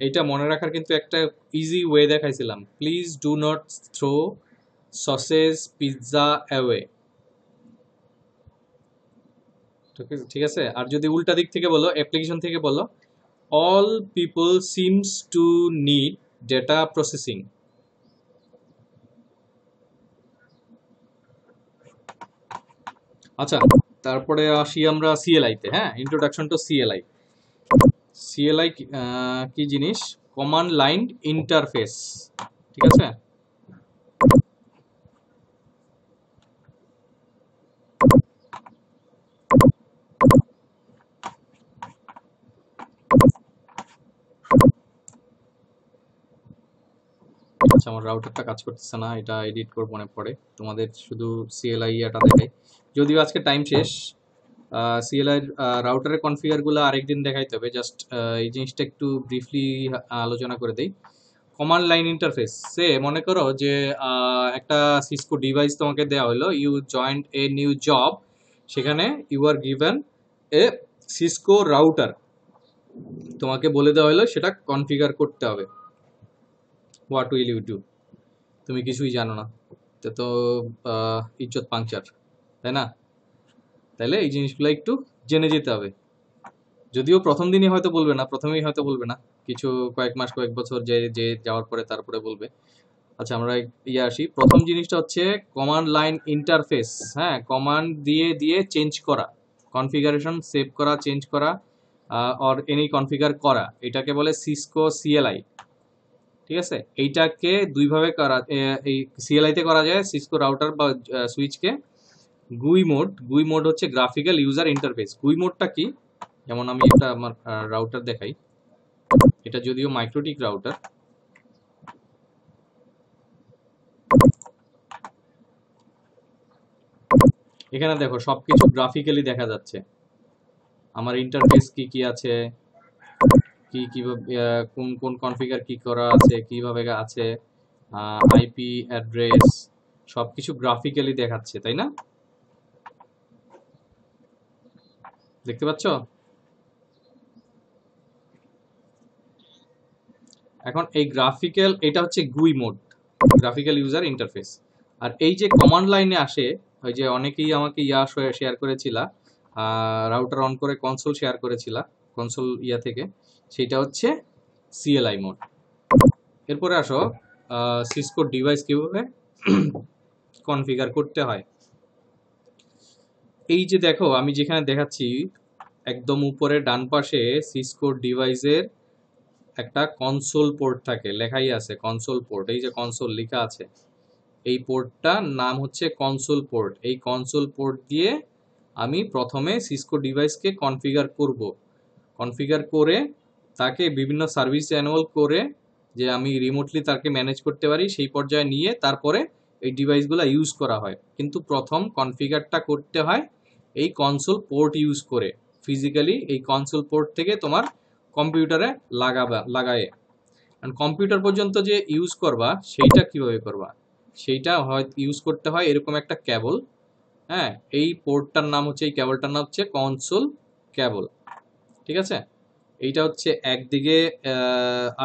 A: এইটা মনে রাখার কিন্তু একটা ইজি ওয়ে দেখাইছিলাম, please do not throw sausages pizza away. ঠিক আছে। আর যদি উল্টা দিক থেকে বলো, অ্যাপ্লিকেশন থেকে বলো, all people seems to need data processing. আচ্ছা, তারপরে আসি আমরা সিএলআই তে। হ্যাঁ, ইন্ট্রোডাকশন টু সিএলআই। সিএলআই কি জিনিস? Command line interface. ঠিক আছে। আচ্ছা, আমার রাউটারটা কাজ করতেছে না, এটা এডিট করবো মনে পড়ে, তোমাদের শুধু সিএলআই এটা দেখাই, যদিও আজকে টাইম শেষ। সিএলআই রাউটারের কনফিগারগুলো আরেকদিন দেখাইতে হবে, জাস্ট এই জিনিসটা একটু ব্রিফলি আলোচনা করে দেই। কমান্ড লাইন ইন্টারফেস সে মনে করো যে একটা সিসকো ডিভাইস তোমাকে দেওয়া হলো, you joined a new job, সেখানে you are given a Cisco router, তোমাকে বলে দেওয়া হলো সেটা কনফিগার করতে হবে। What will you do? তুমি কিছুই জানো না, তো ইজ্জত পাংচার, তাই না? তাইলে এই জিনিসগুলো একটু জেনে যেতে হবে, যদিও প্রথম দিনই হয়তো বলবে না, প্রথমেই হয়তো বলবে না, কিছু কয়েক মাস কয়েক বছর যে যে যাওয়ার পরে তারপরে বলবে। আচ্ছা, আমরা আসি। প্রথম জিনিসটা হচ্ছে কমান্ড লাইন ইন্টারফেস। হ্যাঁ, কমান্ড দিয়ে দিয়ে চেঞ্জ করা, কনফিগারেশন সেভ করা, চেঞ্জ করা, অর এনি কনফিগার করা, এটাকে বলে সিসকো সিএলআই। ঠিক আছে। এইটাকে দুইভাবে করা, এই সিএলআই তে করা যায় সিসকো রাউটার বা সুইচকে গুই মোড। গুই মোড হচ্ছে গ্রাফিক্যাল ইউজার ইন্টারফেস। গুই মোডটা কি? যেমন আমি একটা আমার রাউটার দেখাই, এটা যদিও মাইক্রোটিক রাউটার। এখানে দেখো সবকিছু গ্রাফিক্যালি দেখা যাচ্ছে, আমার ইন্টারফেস কি কি আছে, কি কিভাবে কোন কোন কনফিগার কি করা আছে, কিভাবে আছে, আইপি অ্যাড্রেস, সবকিছু গ্রাফিক্যালি দেখাচ্ছে, তাই না? দেখতে পাচ্ছ? এখন এই গ্রাফিক্যাল, এটা হচ্ছে গুই মোড, গ্রাফিক্যাল ইউজার ইন্টারফেস। আর এই যে কমান্ড লাইনে আসে, ওই যে অনেকেই আমাকে শেয়ার করেছিল রাউটার অন করে কনসোল শেয়ার করেছিলা কনসোল ইয়া থেকে, সেটা হচ্ছে সিএলআই মোড। এরপরে আসো সিসকো ডিভাইস কিভাবে কনফিগার করতে হয়। এই যে দেখো আমি যেখানে দেখাচ্ছি একদম উপরে ডান পাশে সিসকো ডিভাইসের একটা কনসোল পোর্ট থাকে, লেখাই আছে কনসোল পোর্ট, এই যে কনসোল লেখা আছে, এই পোর্টটার নাম হচ্ছে কনসোল পোর্ট। এই কনসোল পোর্ট দিয়ে আমি প্রথমে সিসকো ডিভাইসকে কনফিগার করব, কনফিগার করে তাকে বিভিন্ন সার্ভিস এনরোল করে যে আমি রিমোটলি তাকে ম্যানেজ করতে পারি সেই পর্যায়ে নিয়ে তারপরে এই ডিভাইসগুলো ইউজ করা হয়। কিন্তু প্রথম কনফিগারটা করতে হয় এই কনসোল পোর্ট ইউজ করে, ফিজিক্যালি এই কনসোল পোর্ট থেকে তোমার কম্পিউটারে লাগায়ে। কম্পিউটার পর্যন্ত যে ইউজ করবা সেইটা কিভাবে করবা, সেইটা হয় ইউজ করতে হয় এরকম একটা কেবল। হ্যাঁ, এই পোর্টটার নাম হচ্ছে, এই কেবলটার নাম হচ্ছে কনসোল কেবল। ঠিক আছে, এইটা হচ্ছে একদিকে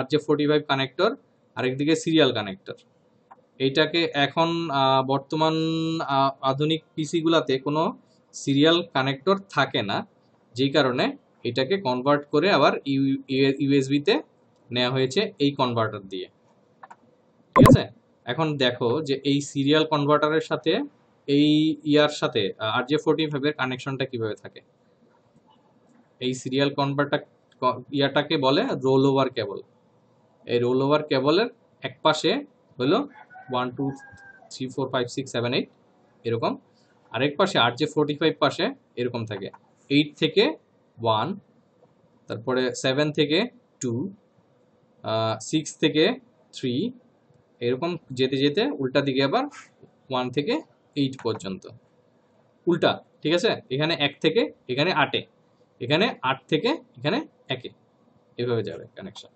A: RJ45 কানেক্টর, আরেকদিকে সিরিয়াল কানেক্টর। এইটাকে এখন বর্তমান আধুনিক পিসি গুলাতে কোনো সিরিয়াল কানেক্টর থাকে না, যেই কারণে এটাকে কনভার্ট করে আবার ইউএসবি-তে নেওয়া হয়েছে এই কনভার্টার দিয়ে। ঠিক আছে, এখন দেখো যে এই সিরিয়াল কনভার্টারের সাথে এই ইয়ার সাথে RJ45 এর কানেকশনটা কিভাবে থাকে। এই সিরিয়াল কনভার্টার ইয়াটাকে বলে রোল ওভার কেবল। এই রোল ওভার কেবলের এক পাশে হলো 1 2 3 4 5 6 7 8 এরকম, আরেক পাশে RJ45 পাশে এরকম থাকে 8 থেকে 1, তারপরে 7 থেকে 2, 6 থেকে 3, এরকম যেতে যেতে উল্টা দিকে আবার 1 থেকে 8 পর্যন্ত উল্টা। ঠিক আছে, এখানে 1 থেকে এখানে 8-এ, এখানে 8 থেকে এখানে 1-এ, এভাবে যাবে কানেকশন।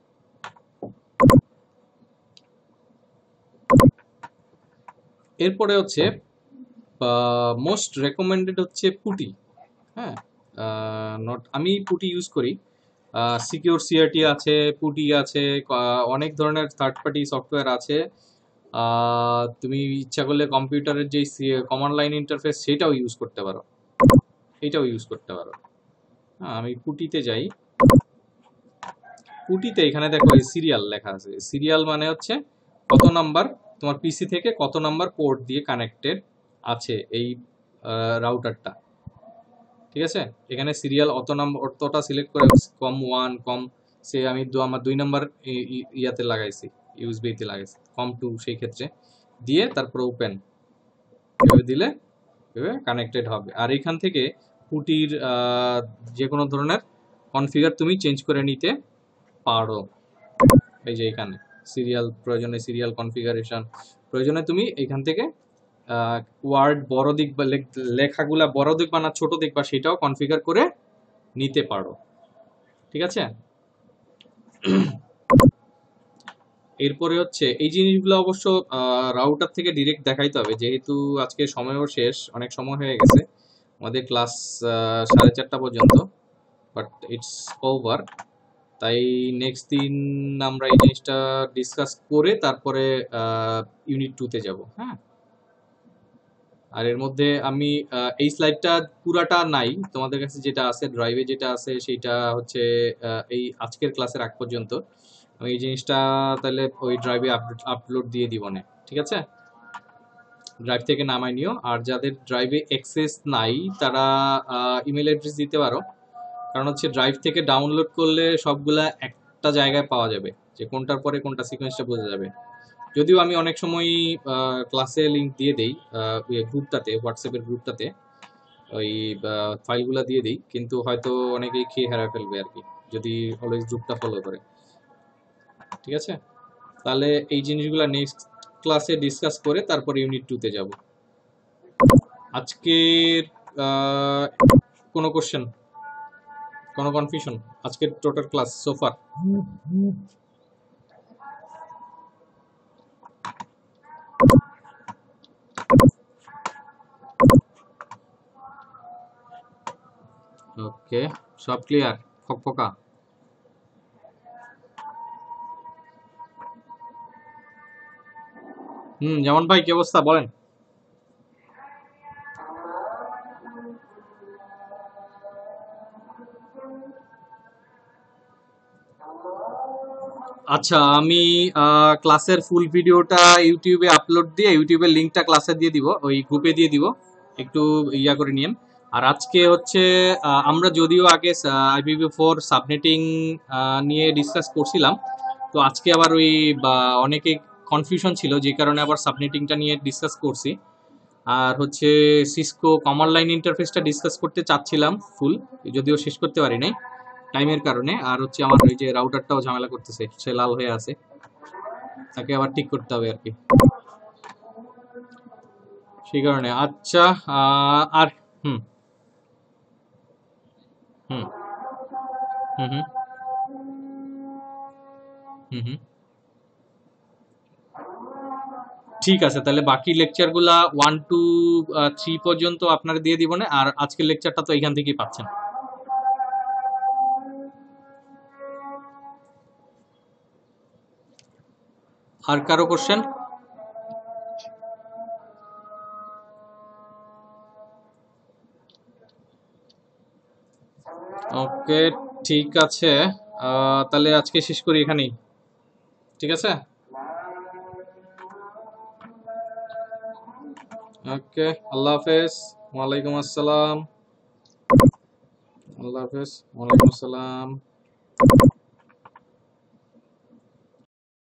A: এরপরে হচ্ছে মোস্ট রেকমেন্ডেড হচ্ছে পুটি। হ্যাঁ, আমি পুটি ইউজ করি, সিকিউর সিআরটি আছে, পুটি আছে, অনেক ধরনের থার্ড পার্টি সফটওয়্যার আছে। তুমি ইচ্ছা করলে কম্পিউটারের যে কমান্ড লাইন ইন্টারফেস সেটাও ইউজ করতে পারো, এটাও ইউজ করতে পারো। হ্যাঁ, আমি পুটিতে যাই। পুটিতে এখানে দেখো এই সিরিয়াল লেখা আছে, সিরিয়াল মানে হচ্ছে কত নাম্বার তোমার পিসি থেকে কত নাম্বার পোর্ট দিয়ে কানেক্টেড আছে এই রাউটারটা। ঠিক আছে, এখানে সিরিয়াল অত নাম্বার অতটা সিলেক্ট করে কম 1 কম, সে আমি আমার 2 নাম্বার ইয়াতে লাগাইছি, ইউএসবি-তে লাগাইছি, কম 2 সেই ক্ষেত্রে দিয়ে তারপর ওপেন এভাবে দিলে এভাবে কানেক্টেড হবে। আর এখান থেকে পুটির যে কোনো ধরনের কনফিগার তুমি চেঞ্জ করে নিতে পারো। এই যে এখানে সিরিয়াল প্রয়োজনে সিরিয়াল কনফিগারেশন প্রয়োজনে তুমি এখান থেকে ওয়ার্ড বড় দিক বা লেখাগুলা বড় দিক বা না ছোট দিক বা সেটাও কনফিগার করে নিতে পারো। ঠিক আছে, এরপরে হচ্ছে এই জিনিসগুলো অবশ্য রাউটার থেকে ডিরেক্ট দেখাইতে হবে, যেহেতু আজকে সময়ও শেষ, অনেক সময় হয়ে গেছে আমাদের ক্লাস 4:30 পর্যন্ত, বাট ইটস ওভার। তাই নেক্সট দিন আমরা এই জিনিসটা ডিসকাস করে তারপরে ইউনিট 2-তে যাব। হ্যাঁ, আর এর মধ্যে আমি এই স্লাইডটা পুরাটা নাই, তোমাদের কাছে যেটা আছে ড্রাইভে যেটা আছে সেটা হচ্ছে এই আজকের ক্লাসের আগ পর্যন্ত আমি এই জিনিসটা তাহলে ওই ড্রাইভে আপলোড দিয়ে দিব না। ঠিক আছে, ড্রাইভ থেকে নামাই নিও, আর যাদের ড্রাইভে অ্যাক্সেস নাই তারা ইমেল অ্যাড্রেস দিতে পারো, কারণ হচ্ছে ড্রাইভ থেকে ডাউনলোড করলে সবগুলা একটা জায়গায় পাওয়া যাবে, যে কোনটার পরে কোনটা সিকোয়েন্সটা বোঝা যাবে। যদিও আমি অনেক সময় ক্লাসে লিঙ্ক দিয়ে দেই গ্রুপটাতে, হোয়াটসঅ্যাপের গ্রুপটাতে ওই ফাইলগুলো দিয়ে দিই, কিন্তু হয়তো অনেকেই খেয়ে হারিয়ে ফেলবে আর কি যদি অলওয়েজ গ্রুপটা ফলো করে। ঠিক আছে, তাহলে এই জিনিসগুলো নেক্সট ক্লাসে ডিসকাস করে তারপর ইউনিট 2-তে যাব। আজকের কোনো কোশ্চেন, কোনো কনফিউশন আজকের টোটাল ক্লাস সোফার? ওকে, সব ক্লিয়ার ফকফকা? যেমন ভাই কি অবস্থা বলেন? আচ্ছা, আমি ক্লাসের ফুল ভিডিওটা ইউটিউবে আপলোড দিয়ে ইউটিউবের লিঙ্কটা ক্লাসে দিয়ে দিব, ওই গ্রুপে দিয়ে দিব, একটু ইয়া করে নিয়েন। আর আজকে হচ্ছে আমরা যদিও আগে IPv4 সাবনেটিং নিয়ে ডিসকাস করছিলাম, তো আজকে আবার ওই বা অনেকে কনফিউশন ছিল, যে কারণে আবার সাবনেটিংটা নিয়ে ডিসকাস করছি। আর হচ্ছে সিসকো কমন লাইন ইন্টারফেসটা ডিসকাস করতে চাচ্ছিলাম ফুল, যদিও শেষ করতে পারি নাই টাইমের কারণে। আর হচ্ছে আমার ওই যে রাউটারটাও ঝামেলা করতেছে, সে লাল হয়ে আছে, তাকে আবার ঠিক করতে হবে আর কি, সেই কারণে। আচ্ছা, আর হুম হুম হুম হুম হুম হুম ঠিক আছে, তাহলে বাকি লেকচারগুলা 1 to 3 পর্যন্ত আপনারা দিয়ে দিব না, আর আজকের লেকচারটা তো এখান থেকেই পাচ্ছেন। আর কারো কোশ্চেন? ওকে, ঠিক আছে, তাহলে আজকে শেষ করি এখানেই, ঠিক আছে? ওকে, আল্লাহ হাফেজ। ওয়ালাইকুম আসসালাম। আল্লাহ হাফেজ। ওয়ালাইকুম আসসালাম।